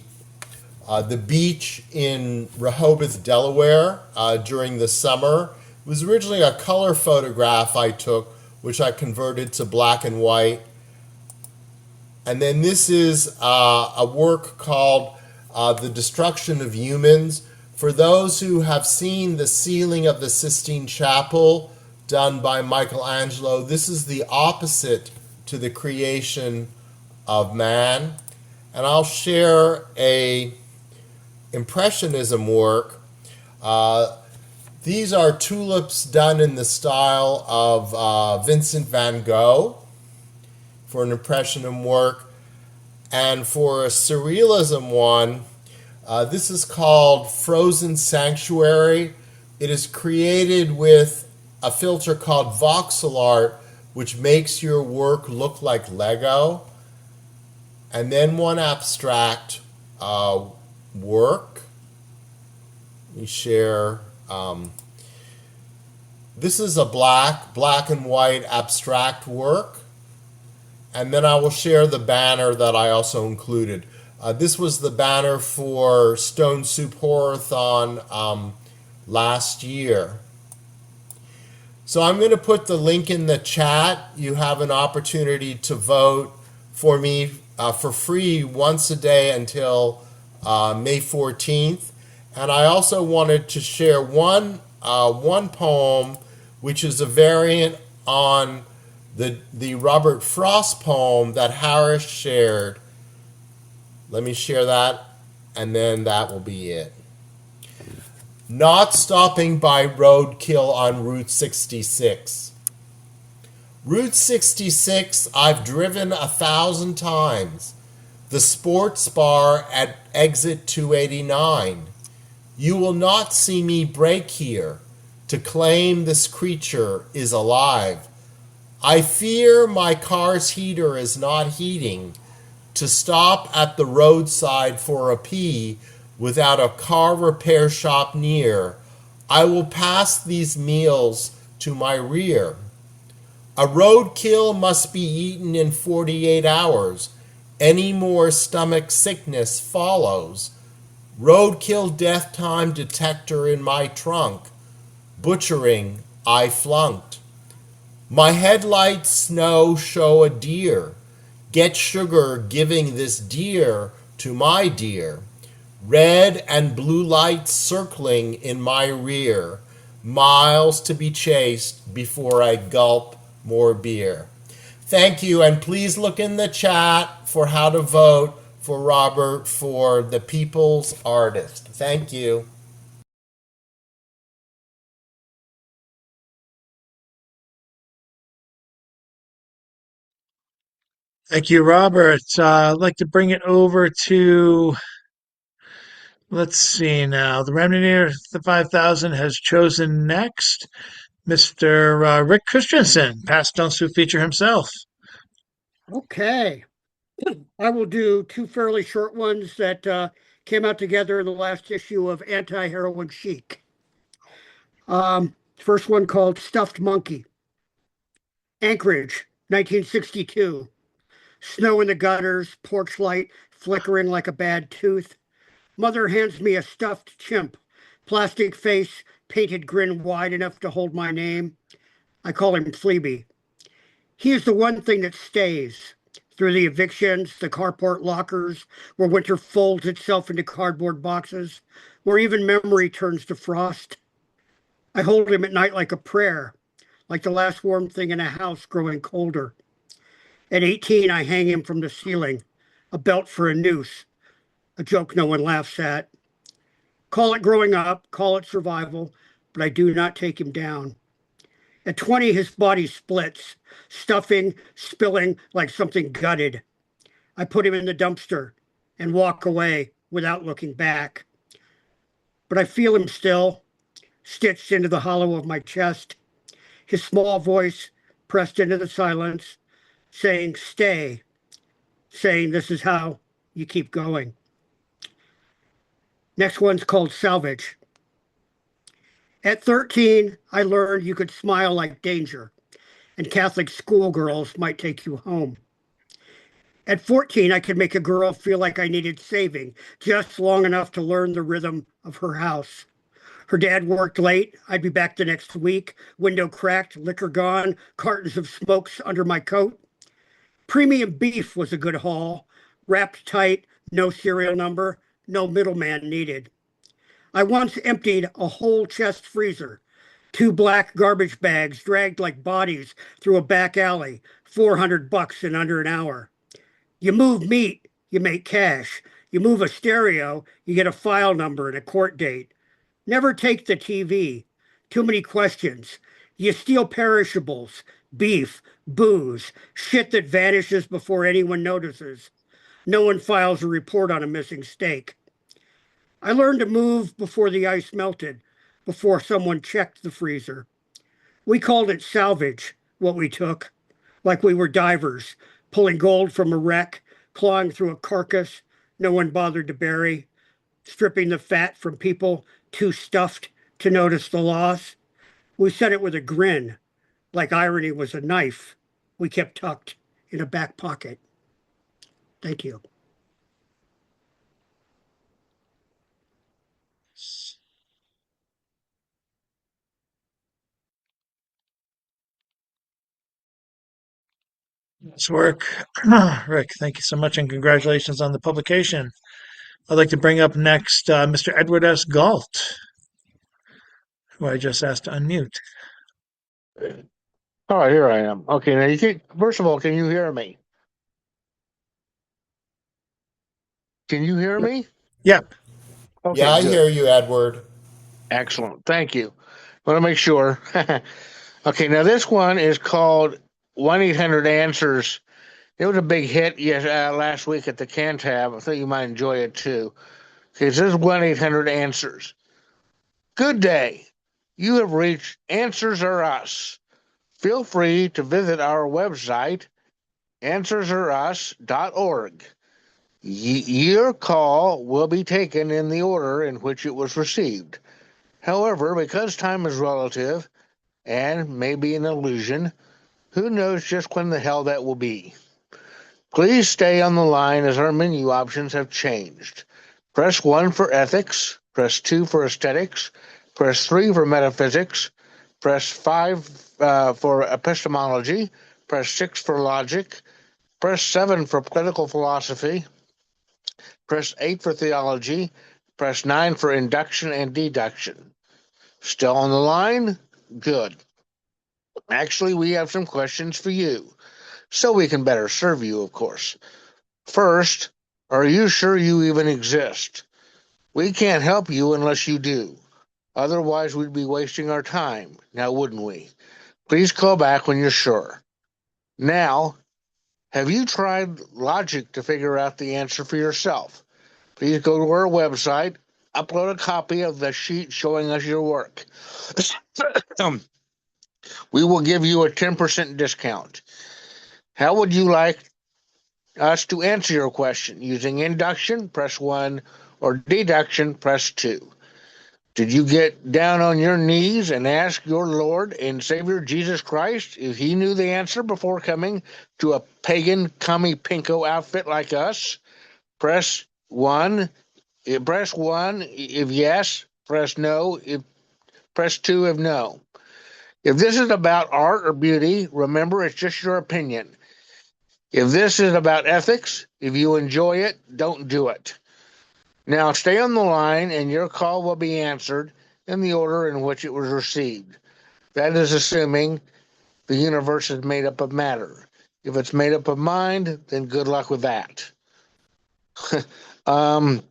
beach in Rehoboth, Delaware during the summer. It was originally a color photograph I took, which I converted to black and white. And then this is a work called The Destruction of Humans. For those who have seen the ceiling of the Sistine Chapel done by Michelangelo, this is the opposite to the creation of man. And I'll share a Impressionism work. Uh, these are tulips done in the style of Vincent van Gogh for an Impressionism work. And for a Surrealism one, this is called Frozen Sanctuary. It is created with a filter called voxel art, which makes your work look like Lego. And then one abstract work. We share. This is a black and white abstract work. And then I will share the banner that I also included. This was the banner for Stone Soup Horathon last year. So I'm going to put the link in the chat. You have an opportunity to vote for me for free once a day until May 14th. And I also wanted to share one poem, which is a variant on the Robert Frost poem that Harris shared. Let me share that, and then that will be it. Not stopping by roadkill on Route 66. Route 66 I've driven 1,000 times. The sports bar at exit 289. You will not see me break here to claim this creature is alive. I fear my car's heater is not heating to stop at the roadside for a pee without a car repair shop near. I will pass these meals to my rear. A roadkill must be eaten in 48 hours. Any more stomach sickness follows. Roadkill death time detector in my trunk. Butchering, I flunked. My headlights snow show a deer. Get sugar giving this deer to my deer. Red and blue lights circling in my rear. Miles to be chased before I gulp more beer. Thank you, and please look in the chat for how to vote for Robert for the People's Artist. Thank you. Thank you, Robert. I'd like to bring it over to, let's see now. The Remnant the 5000 has chosen next Mr. Rick Christensen, past Don't Sue feature himself. Okay. I will do two fairly short ones that came out together in the last issue of Anti Heroin Chic. First one called Stuffed Monkey. Anchorage, 1962. Snow in the gutters, porch light flickering like a bad tooth. Mother hands me a stuffed chimp, plastic face, painted grin wide enough to hold my name. I call him Fleabee. He is the one thing that stays through the evictions, the carport lockers, where winter folds itself into cardboard boxes, where even memory turns to frost. I hold him at night like a prayer, like the last warm thing in a house growing colder. At 18, I hang him from the ceiling, a belt for a noose, a joke no one laughs at. Call it growing up, call it survival, but I do not take him down. At 20, his body splits, stuffing, spilling like something gutted. I put him in the dumpster and walk away without looking back. But I feel him still, stitched into the hollow of my chest, his small voice pressed into the silence, saying, stay, saying, this is how you keep going. Next one's called Salvage. At 13, I learned you could smile like danger, and Catholic schoolgirls might take you home. At 14, I could make a girl feel like I needed saving, just long enough to learn the rhythm of her house. Her dad worked late. I'd be back the next week. Window cracked, liquor gone, cartons of smokes under my coat. Premium beef was a good haul. Wrapped tight, no serial number, no middleman needed. I once emptied a whole chest freezer. Two black garbage bags dragged like bodies through a back alley. $400 in under an hour. You move meat, you make cash. You move a stereo, you get a file number and a court date. Never take the TV. Too many questions. You steal perishables, beef, booze, shit that vanishes before anyone notices. No one files a report on a missing steak. I learned to move before the ice melted, before someone checked the freezer. We called it salvage, what we took, like we were divers, pulling gold from a wreck, clawing through a carcass no one bothered to bury, stripping the fat from people too stuffed to notice the loss. We said it with a grin, like irony was a knife we kept tucked in a back pocket. Thank you. Nice work. Rick, thank you so much and congratulations on the publication. I'd like to bring up next Mr. Edward S. Galt, who I just asked to unmute. All right, here I am. Okay, now first of all, can you hear me? Can you hear me? Yep. Yeah, Okay, I good. hear you, Edward. Excellent. Thank you. Want to make sure. Okay, now this one is called 1-800-ANSWERS. It was a big hit last week at the Cantab. I think you might enjoy it too. Okay, this is 1-800-ANSWERS. Good day. You have reached Answers Are Us. Feel free to visit our website, answersareus.org. Your call will be taken in the order in which it was received. However, because time is relative and may be an illusion, who knows just when the hell that will be? Please stay on the line as our menu options have changed. Press 1 for ethics, press 2 for aesthetics, press 3 for metaphysics, press 5 for epistemology, press 6 for logic, press 7 for political philosophy, press 8 for theology, press 9 for induction and deduction. Still on the line? Good. Actually, we have some questions for you, so we can better serve you, of course. First, are you sure you even exist? We can't help you unless you do. Otherwise, we'd be wasting our time, now wouldn't we? Please call back when you're sure. Now, have you tried logic to figure out the answer for yourself? Please go to our website, upload a copy of the sheet showing us your work. We will give you a 10% discount. How would you like us to answer your question? Using induction, press 1, or deduction, press 2. Did you get down on your knees and ask your Lord and Savior Jesus Christ if he knew the answer before coming to a pagan commie pinko outfit like us? Press 1. Press 1 if yes, press no, if press 2 if no. If this is about art or beauty, remember it's just your opinion. If this is about ethics, if you enjoy it, don't do it. Now stay on the line and your call will be answered in the order in which it was received. That is assuming the universe is made up of matter. If it's made up of mind, then good luck with that. um,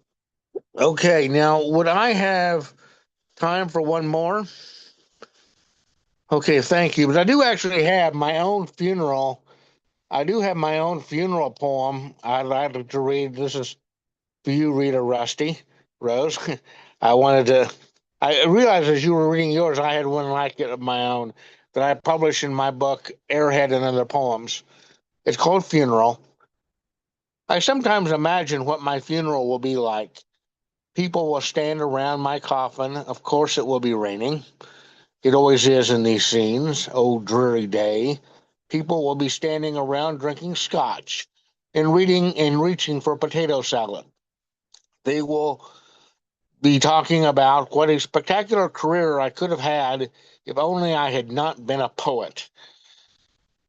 okay, now would I have time for one more? Okay, thank you. But I do actually have my own funeral. I do have my own funeral poem I'd like to read. This is for you, Rita Rusty Rose. I wanted to. I realized as you were reading yours, I had one like it of my own that I published in my book, Airhead and Other Poems. It's called Funeral. I sometimes imagine what my funeral will be like. People will stand around my coffin. Of course, it will be raining. It always is in these scenes. Oh, dreary day. People will be standing around drinking scotch and reading and reaching for potato salad. They will be talking about what a spectacular career I could have had if only I had not been a poet.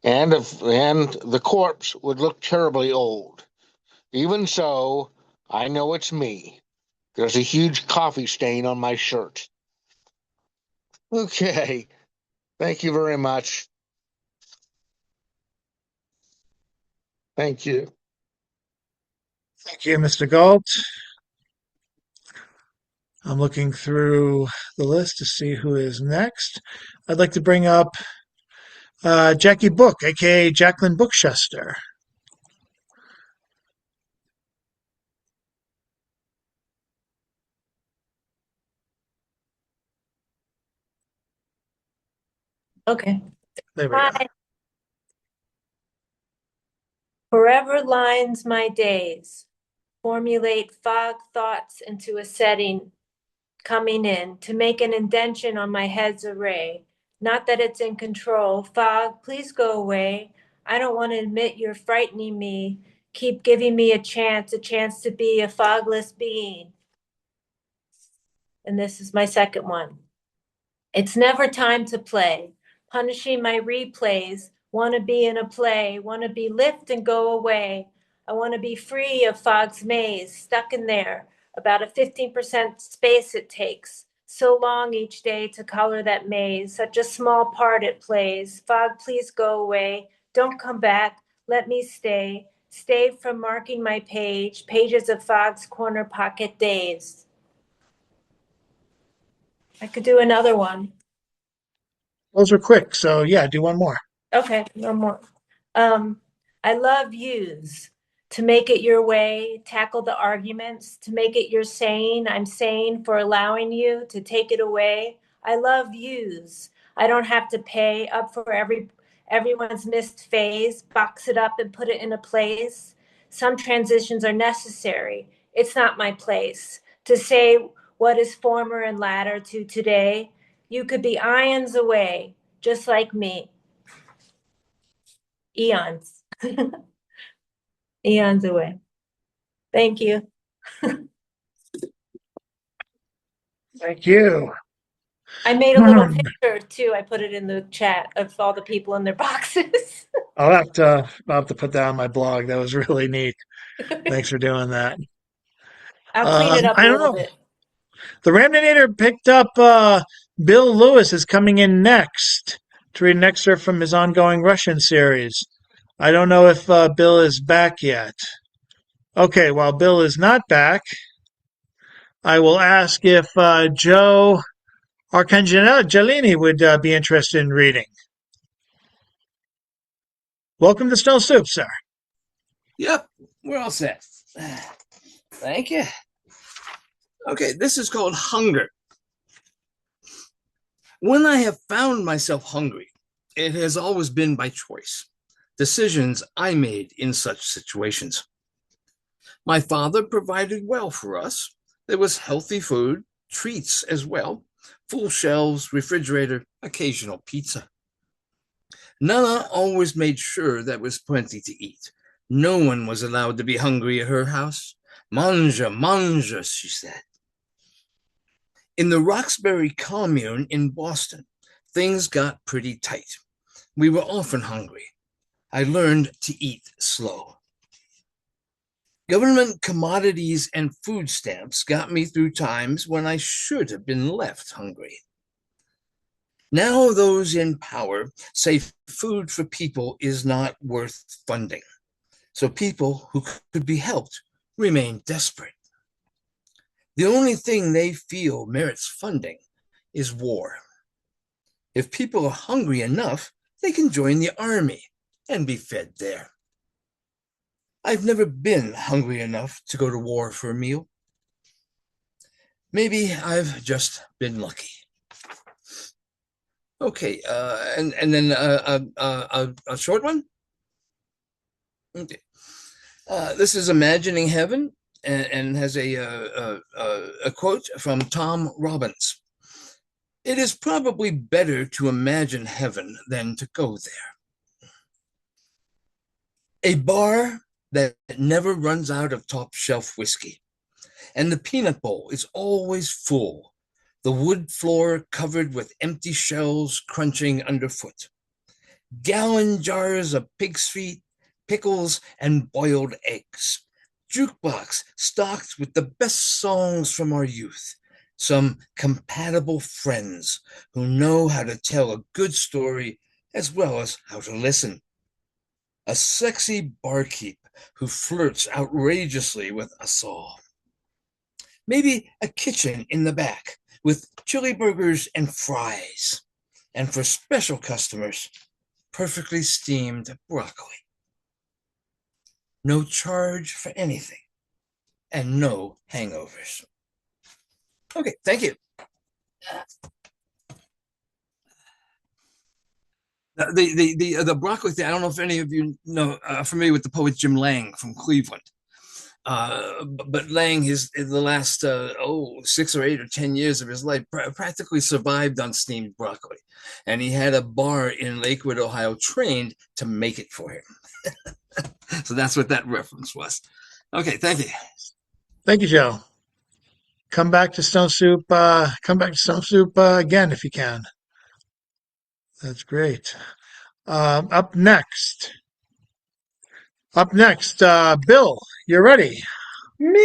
And the corpse would look terribly old. Even so, I know it's me. There's a huge coffee stain on my shirt. Okay, thank you very much. Thank you. Thank you, Mr. Galt. I'm looking through the list to see who is next. I'd like to bring up Jackie Book, aka Jacqueline Bookchester. Okay. There we go. Hi. Forever lines my days. Formulate fog thoughts into a setting coming in to make an indention on my head's array. Not that it's in control. Fog, please go away. I don't want to admit you're frightening me. Keep giving me a chance to be a fogless being. And this is my second one. It's never time to play. Punishing my replays. Want to be in a play. Want to be lift and go away. I want to be free of fog's maze, stuck in there. About a 15% space it takes. So long each day to color that maze. Such a small part it plays. Fog, please go away. Don't come back. Let me stay. Stay from marking my page. Pages of fog's corner pocket days. I could do another one. Those were quick, so yeah, do one more. Okay, no more. Um, I love yous to make it your way, tackle the arguments, to make it your sane. I'm sane for allowing you to take it away. I love yous. I don't have to pay up for everyone's missed phase, box it up and put it in a place. Some transitions are necessary. It's not my place to say what is former and latter to today. You could be ions away, just like me. Eons. Eons away. Thank you. Thank you. I made a little I'll picture too. I put it in the chat of all the people in their boxes. I'll have to put that on my blog. That was really neat. Thanks for doing that. I'll clean it up a I don't little know. bit. The Ramdinator picked up Bill Lewis is coming in next to read an excerpt from his ongoing Russian series. I don't know if Bill is back yet. Okay, while Bill is not back, I will ask if Joe Arcangellini would be interested in reading. Welcome to Stone Soup, sir. Yep, we're all set. Thank you. Okay, this is called Hunger. When I have found myself hungry, it has always been by choice, decisions I made in such situations. My father provided well for us. There was healthy food, treats as well, full shelves, refrigerator, occasional pizza. Nana always made sure there was plenty to eat. No one was allowed to be hungry at her house. Manja, manja, she said. In the Roxbury commune in Boston, things got pretty tight. We were often hungry. I learned to eat slow. Government commodities and food stamps got me through times when I should have been left hungry. Now those in power say food for people is not worth funding. So people who could be helped remain desperate. The only thing they feel merits funding is war. If people are hungry enough, they can join the army and be fed there. I've never been hungry enough to go to war for a meal. Maybe I've just been lucky. Okay, and then a short one. Okay, this is Imagining Heaven, and has a quote from Tom Robbins. It is probably better to imagine heaven than to go there. A bar that never runs out of top shelf whiskey, and the peanut bowl is always full, the wood floor covered with empty shells crunching underfoot, gallon jars of pig's feet, pickles, and boiled eggs, jukebox stocked with the best songs from our youth, some compatible friends who know how to tell a good story as well as how to listen, a sexy barkeep who flirts outrageously with us all. Maybe a kitchen in the back with chili burgers and fries. And for special customers, perfectly steamed broccoli. No charge for anything and no hangovers. Okay, thank you. The broccoli thing. I don't know if any of you know familiar with the poet Jim Lang from Cleveland. But Lang, the last 6 or 8 or 10 years of his life practically survived on steamed broccoli, and he had a bar in Lakewood, Ohio, trained to make it for him. So that's what that reference was. Okay, thank you. Thank you, Joe. Come back to Stone Soup. Come back to Stone Soup again if you can. That's great. Up next. Up next, Bill. You're ready. Me?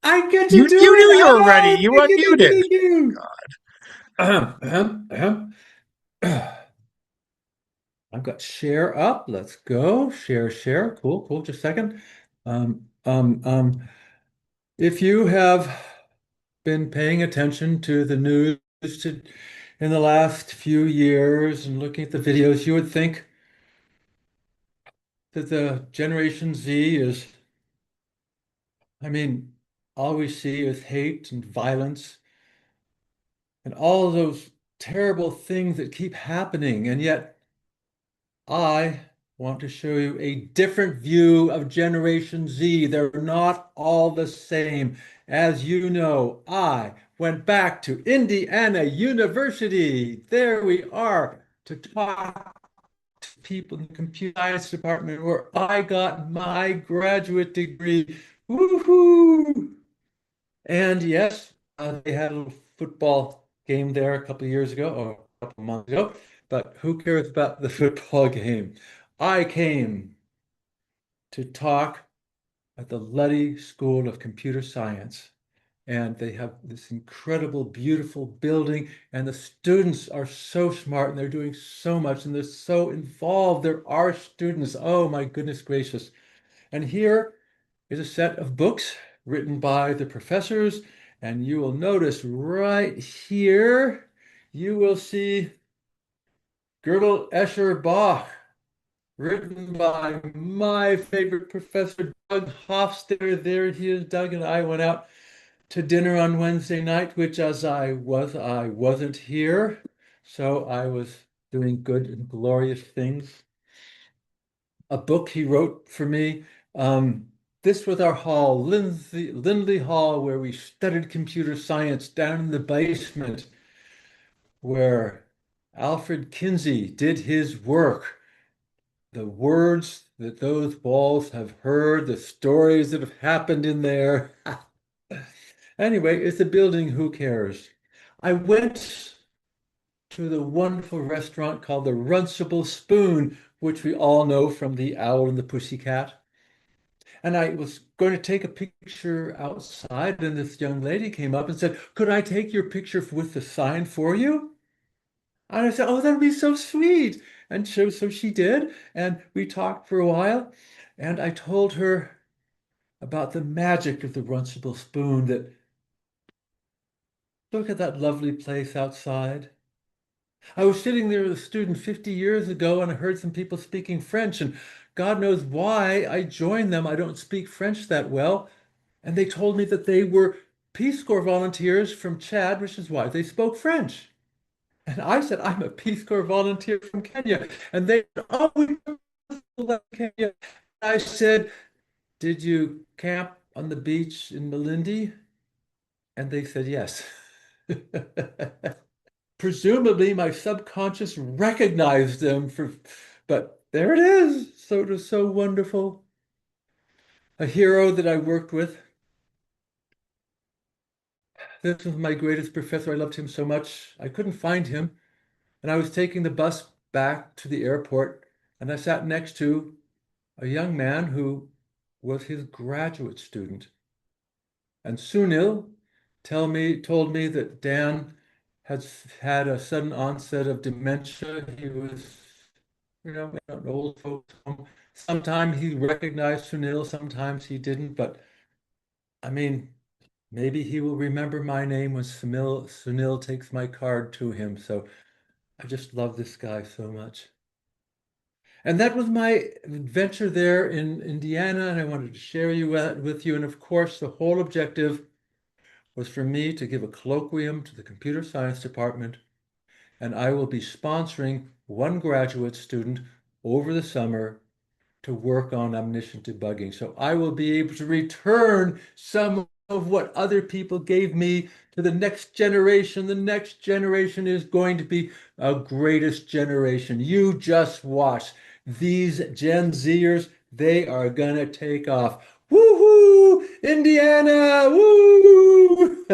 I get to do You it. knew you were ready. Oh, You diggity, unmuted. diggity, doo. God. I've got share up. Let's go. Share. Cool. Just a second. Um, um, um, if you have been paying attention to the news to, in the last few years and looking at the videos, you would think that the Generation Z is, I mean, all we see is hate and violence and all those terrible things that keep happening. And yet, I want to show you a different view of Generation Z. They're not all the same. As you know, I went back to Indiana University. There we are to talk to people in the computer science department where I got my graduate degree. Woohoo! And yes, they had a little football game there a couple of years ago or a couple of months ago, but who cares about the football game? I came to talk at the Luddy School of Computer Science, and they have this incredible, beautiful building, and the students are so smart and they're doing so much and they're so involved. There are students. Oh my goodness gracious. And here is a set of books written by the professors, and you will notice right here, you will see Gödel Escher Bach, written by my favorite professor, Doug Hofstadter. There he is. Doug and I went out to dinner on Wednesday night, which as I wasn't here, so I was doing good and glorious things. A book he wrote for me. This was our hall, Lindley Hall, where we studied computer science down in the basement, where Alfred Kinsey did his work. The words that those walls have heard, the stories that have happened in there. Anyway, it's a building, who cares? I went to the wonderful restaurant called the Runcible Spoon, which we all know from The Owl and the Pussycat. And I was going to take a picture outside, and this young lady came up and said, "Could I take your picture with the sign for you?" And I said, "Oh, that'd be so sweet." And so she did, and we talked for a while. And I told her about the magic of the Runcible Spoon, that look at that lovely place outside. I was sitting there as a student 50 years ago and I heard some people speaking French, and God knows why I joined them. I don't speak French that well. And they told me that they were Peace Corps volunteers from Chad, which is why they spoke French. And I said, "I'm a Peace Corps volunteer from Kenya." And they said, "Oh, we love Kenya." I said, "Did you camp on the beach in Malindi?" And they said, "Yes." Presumably my subconscious recognized them but there it is. So it was so wonderful. A hero that I worked with. This was my greatest professor. I loved him so much. I couldn't find him. And I was taking the bus back to the airport, and I sat next to a young man who was his graduate student. And Sunil told me that Dan had had a sudden onset of dementia. He was, an old folks home, Sometimes he recognized Sunil, sometimes he didn't, but I mean, maybe he will remember my name when Sunil takes my card to him. So I just love this guy so much. And that was my adventure there in Indiana, and I wanted to share with you. And of course, the whole objective was for me to give a colloquium to the computer science department, and I will be sponsoring one graduate student over the summer to work on omniscient debugging. So I will be able to return some of what other people gave me to the next generation. The next generation is going to be a greatest generation. You just watch. These Gen Zers, they are gonna take off. Woohoo! Indiana! Woo!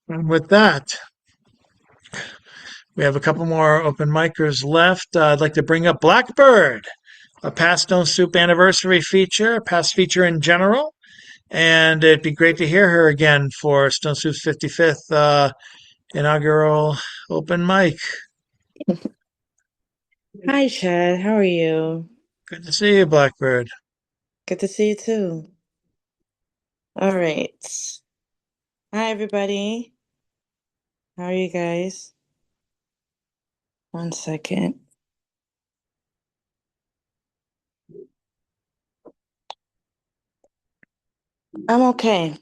And with that, we have a couple more open micers left. I'd like to bring up Blackbird, a past Stone Soup anniversary feature, a past feature in general. And it'd be great to hear her again for Stone Soup's 55th inaugural open mic. Hi, Chad. How are you? Good to see you, Blackbird. Good to see you too. All right. Hi, everybody. How are you guys? One second. I'm okay.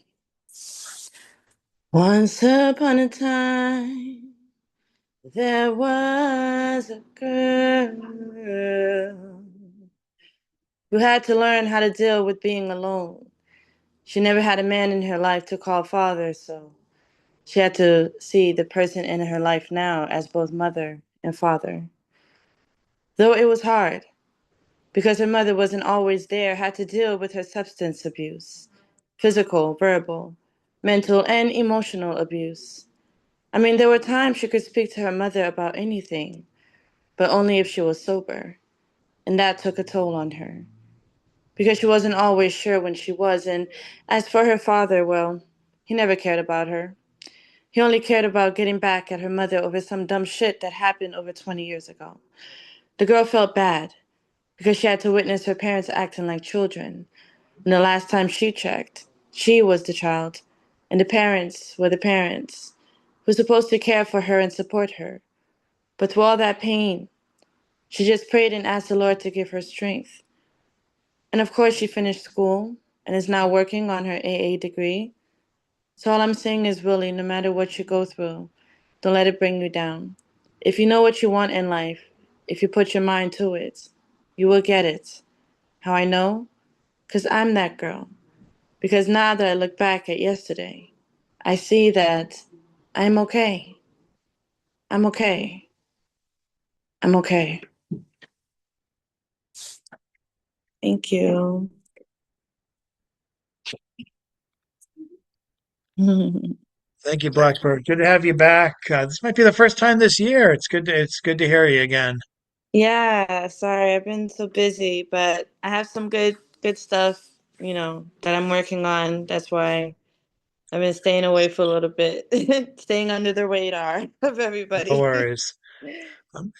Once upon a time, there was a girl who had to learn how to deal with being alone. She never had a man in her life to call father, so she had to see the person in her life now as both mother and father. Though it was hard, because her mother wasn't always there, had to deal with her substance abuse, physical, verbal, mental, and emotional abuse. I mean, there were times she could speak to her mother about anything, but only if she was sober. And that took a toll on her, because she wasn't always sure when she was. And as for her father, well, he never cared about her. He only cared about getting back at her mother over some dumb shit that happened over 20 years ago. The girl felt bad because she had to witness her parents acting like children. And the last time she checked, she was the child, and the parents were the parents who were supposed to care for her and support her. But through all that pain, she just prayed and asked the Lord to give her strength. And of course, she finished school and is now working on her AA degree. So all I'm saying is, Willie, no matter what you go through, don't let it bring you down. If you know what you want in life, if you put your mind to it, you will get it. How I know? Because I'm that girl. Because now that I look back at yesterday, I see that I'm okay. I'm okay. I'm okay. Thank you. Thank you, Blackbird. Good to have you back. This might be the first time this year. It's good to hear you again. Yeah, sorry, I've been so busy, but I have some good stuff, that I'm working on. That's why I've been staying away for a little bit, staying under the radar of No everybody. worries.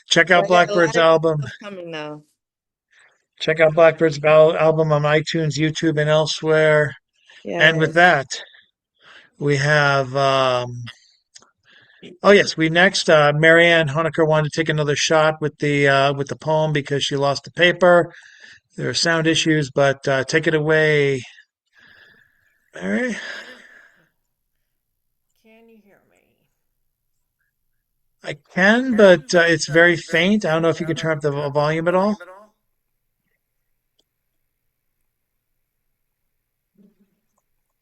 Check But out I got a Blackbird's lot of good album. stuff coming though. Check out album on iTunes, YouTube, and elsewhere. And with Yes. that, we have oh yes, we next Marianne Honecker wanted to take another shot with the poem because she lost the paper. There are sound issues, but take it away, Mary. Can you hear me? I can, but it's very faint. I don't know if you can turn up the volume at all.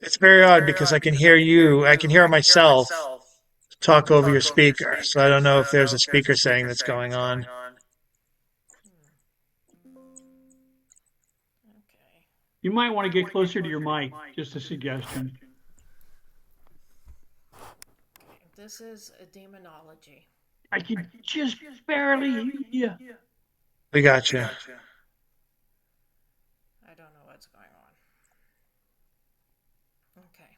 It's very odd because I can hear you. I can hear myself talk over your speaker. So I don't know if there's a speaker saying that's going on. Okay. You might want to get closer to your mic. Just a suggestion. This is a demonology. I could just barely hear you. We got you. I don't know what's going on. Okay.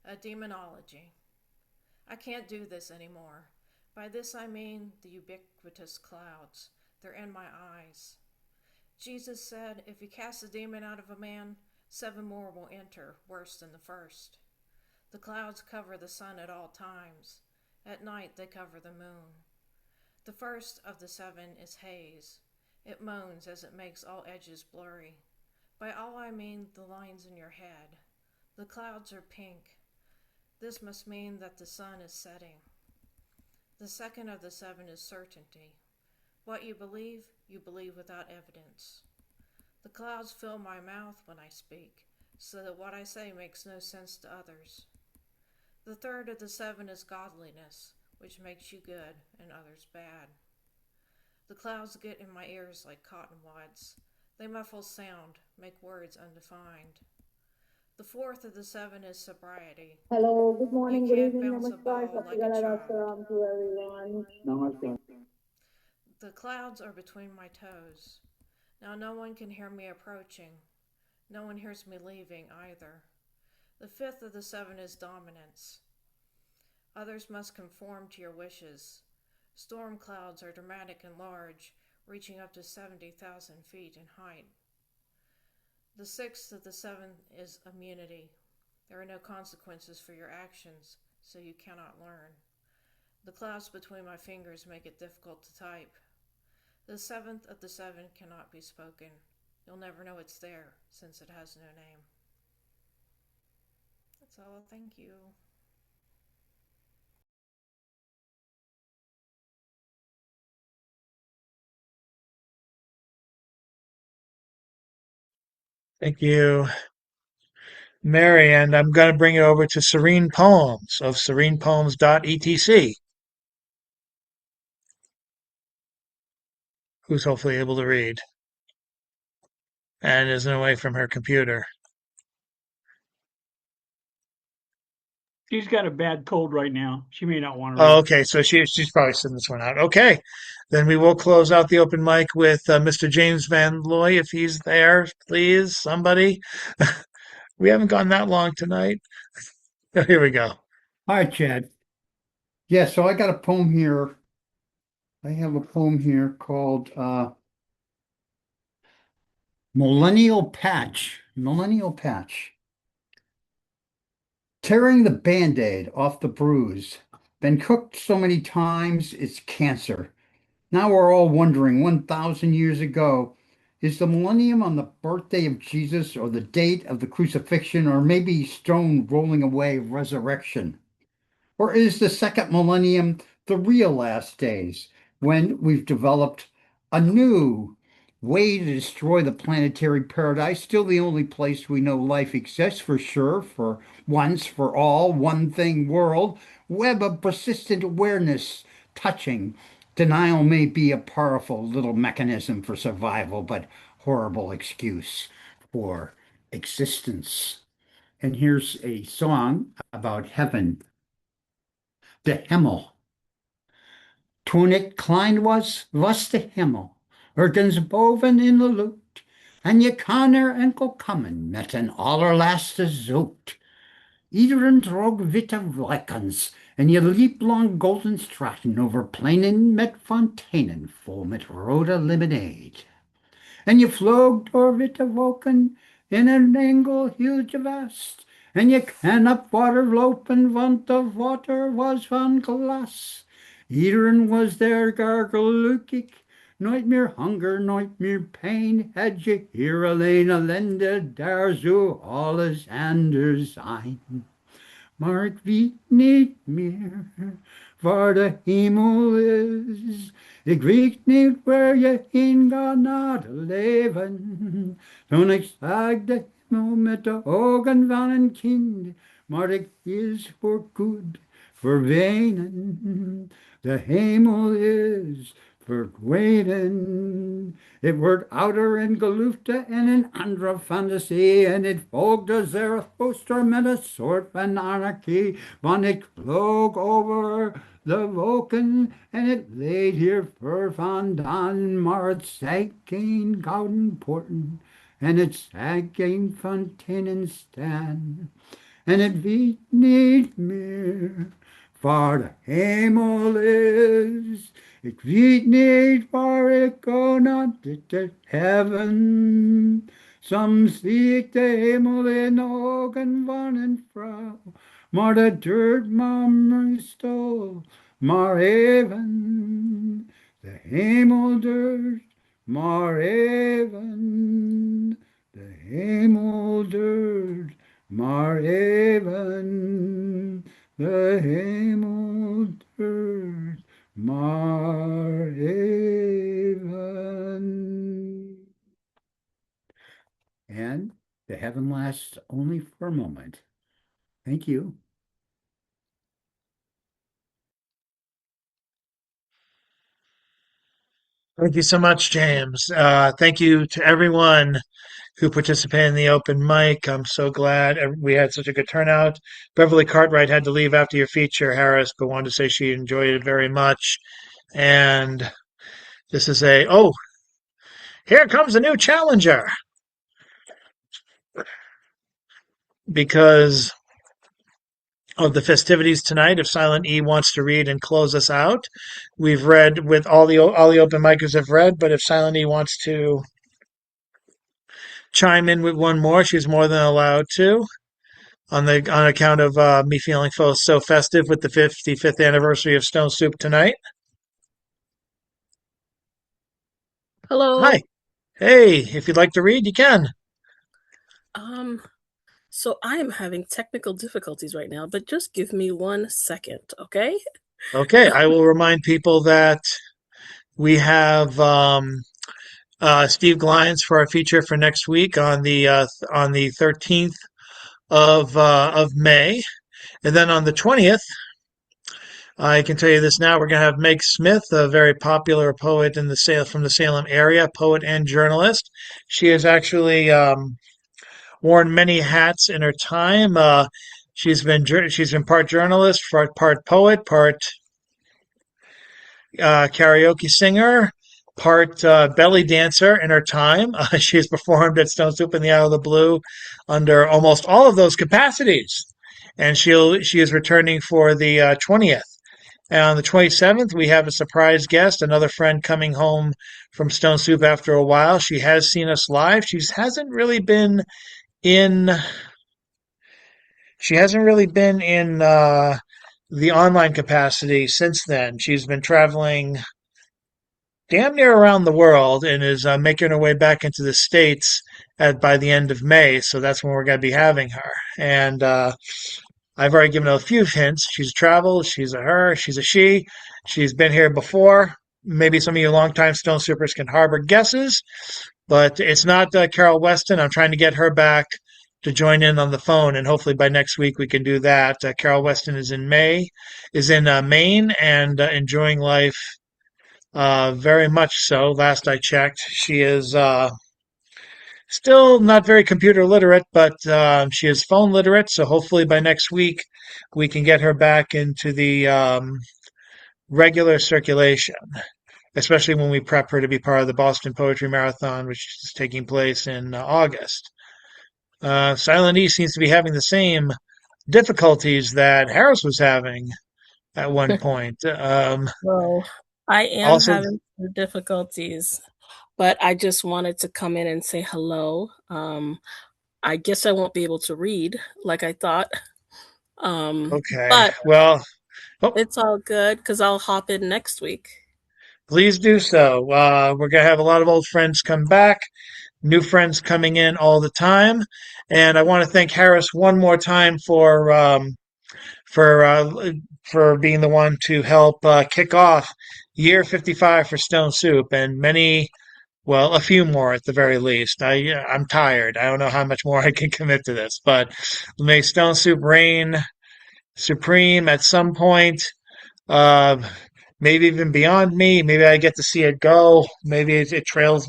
a demonology. I can't do this anymore. By this I mean the ubiquitous clouds. They're in my eyes. Jesus said, if you cast a demon out of a man, 7 more will enter, worse than the first. The clouds cover the sun at all times. At night they cover the moon. The first of the 7 is haze. It moans as it makes all edges blurry. By all I mean the lines in your head. The clouds are pink. This must mean that the sun is setting. The second of the 7 is certainty. What you believe without evidence. The clouds fill my mouth when I speak, so that what I say makes no sense to others. The third of the 7 is godliness, which makes you good and others bad. The clouds get in my ears like cotton wads. They muffle sound, make words undefined. The fourth of the 7 is sobriety. Hello, good You morning, good can't evening, bounce a namaskar, ball like a Satyagal child. Salam to everyone. Namaste. The clouds are between my toes. Now no one can hear me approaching. No one hears me leaving either. The fifth of the 7 is dominance. Others must conform to your wishes. Storm clouds are dramatic and large, reaching up to 70,000 feet in height. The sixth of the 7 is immunity. There are no consequences for your actions, so you cannot learn. The clouds between my fingers make it difficult to type. The 7th of the 7 cannot be spoken. You'll never know it's there, since it has no name. That's all. Thank you. Thank you, Mary. And I'm going to bring it over to Serene Poems of serenepoems.etc, who's hopefully able to read and isn't away from her computer. She's got a bad cold right now. She may not want to Oh, read. okay, so she's probably sitting this one out. Okay, then we will close out the open mic with Mr. James Van Loy, if he's there, please, somebody. We haven't gone that long tonight. Here we go. Hi, Chad. Yeah, so I got a poem here. I have a poem here called Millennial Patch. Millennial Patch. Tearing the Band-Aid off the bruise. Been cooked so many times, it's cancer. Now we're all wondering 1,000 years ago, is the millennium on the birthday of Jesus or the date of the crucifixion or maybe stone rolling away resurrection? Or is the second millennium the real last days when we've developed a new way to destroy the planetary paradise? Still the only place we know life exists for sure, for once, for all, one thing world, web of persistent awareness touching. Denial may be a powerful little mechanism for survival, but horrible excuse for existence. And here's a song about heaven. De Himmel. Toen ik klein was de hemel ergens boven in de lucht. En je kan er enkel komen met een allerlaatste zoet. Iedereen droeg witte lakens en je liep lang golden straten over pleinen met fonteinen vol met rode lemonade. En je vloog door witte wolken in een engel hield je vast. En je kan op water lopen, want de water was van glas. Iedereen was there gargelukkig, nooit meer hunger, nooit meer pijn. Had je hier alleen ellende, daar zou alles anders zijn. Maar ik weet niet meer waar de hemel is. Ik weet niet waar je heen gaat na het leven. Toen ik zag de hemel met de ogen van een kind, maar ik is voorgoed verdwenen. De hemel is verdwenen. Het wordt ouder en gelufte en een andere fantasie. En het volgde Zarathustra met een soort van anarchie. Want het vloog over de wolken en het leed hier ver vandaan. Maar het zei geen gouden poorten en het zei geen fonteinen staan. and it wird nicht mehr vor der Himmel ist. It wird nicht vor ich go not to heaven. Some seek the Himmel in Augen von en Frau, maar de dirt man stole, maar even de Himmel dirt, maar even de Himmel dirt, maar even de Himmel dirt, maar even. And the heaven lasts only for a moment. Thank you. Thank you so much, James. Thank you to everyone who participated in the open mic. I'm so glad we had such a good turnout. Beverly Cartwright had to leave after your feature, Harris, but wanted to say she enjoyed it very much. And this is here comes a new challenger because of the festivities tonight. If Silent E wants to read and close us out, we've read with all the open micers have read. But if Silent E wants to chime in with one more, she's more than allowed to. On account of me feeling so festive with the 55th anniversary of Stone Soup tonight. Hello. Hi. Hey, if you'd like to read, you can. Um, so I am having technical difficulties right now, but just give me 1 second, okay? Okay, I will remind people that we have Steve Glyons for our feature for next week on the 13th of May, and then on the 20th, I can tell you this now. We're going to have Meg Smith, a very popular poet from the Salem area, poet and journalist. She has actually worn many hats in her time. She's been part journalist, part poet, part karaoke singer, part belly dancer in her time. She has performed at Stone Soup in the Isle of the Blue under almost all of those capacities, and she is returning for the 20th. And on the 27th, we have a surprise guest, another friend coming home from Stone Soup after a while. She has seen us live. In she hasn't really been in the online capacity since then. She's been traveling damn near around the world and is making her way back into the States by the end of May. So that's when we're going to be having her. And I've already given a few hints. She's traveled, she's a her, she's a she. She's been here before. Maybe some of you longtime Stone Supers can harbor guesses, but it's not Carol Weston. I'm trying to get her back to join in on the phone, and hopefully by next week we can do that. Carol Weston is in Maine, and enjoying life very much so. Last I checked, she is still not very computer literate, but she is phone literate. So hopefully by next week we can get her back into the regular circulation, especially when we prep her to be part of the Boston Poetry Marathon, which is taking place in August. Silent E seems to be having the same difficulties that Harris was having at one point. Well, I am Also, having some difficulties, but I just wanted to come in and say hello. I guess I won't be able to read like I thought. okay. But Well, oh, it's all good because I'll hop in next week. please do so. We're going to have a lot of old friends come back, new friends coming in all the time. And I want to thank Harris one more time for uh, for being the one to help kick off year 55 for Stone Soup and a few more at the very least. I'm tired. I don't know how much more I can commit to this, but may Stone Soup reign supreme at some point. Uh, Maybe even beyond me. Maybe I get to see it go. Maybe it trails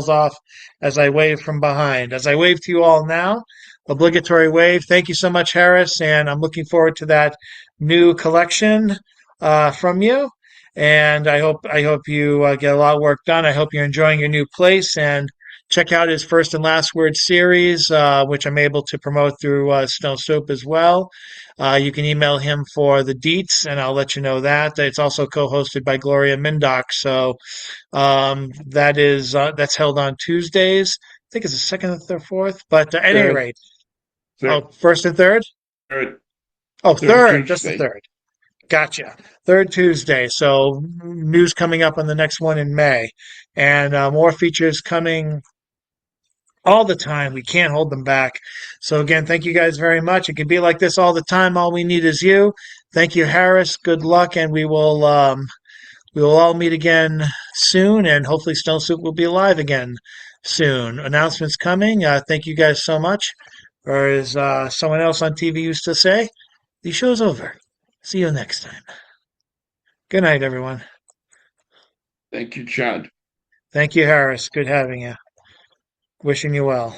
off as I wave from behind. As I wave to you all now, obligatory wave. Thank you so much, Harris, and I'm looking forward to that new collection from you. And I hope you get a lot of work done. I hope you're enjoying your new place, and Check out his First and Last Word series, which I'm able to promote through Stone Soup as well. You can email him for the deets, and I'll let you know that. It's also co-hosted by Gloria Mindock, so that's held on Tuesdays. I think it's the second or fourth, but at any Third, rate, third, oh, first and third. third, Oh, third third, just the Tuesday. third. Gotcha. Third Tuesday. So news coming up on the next one in May, and more features coming all the time. We can't hold them back. So again, thank you guys very much. It can be like this all the time. All we need is you. Thank you, Harris. Good luck, and we will all meet again soon, and hopefully Stone Soup will be alive again soon. Announcements coming. Thank you guys so much. Or as someone else on TV used to say, the show's over. See you next time. Good night, everyone. Thank you, Chad. Thank you, Harris. Good having you. Wishing you well.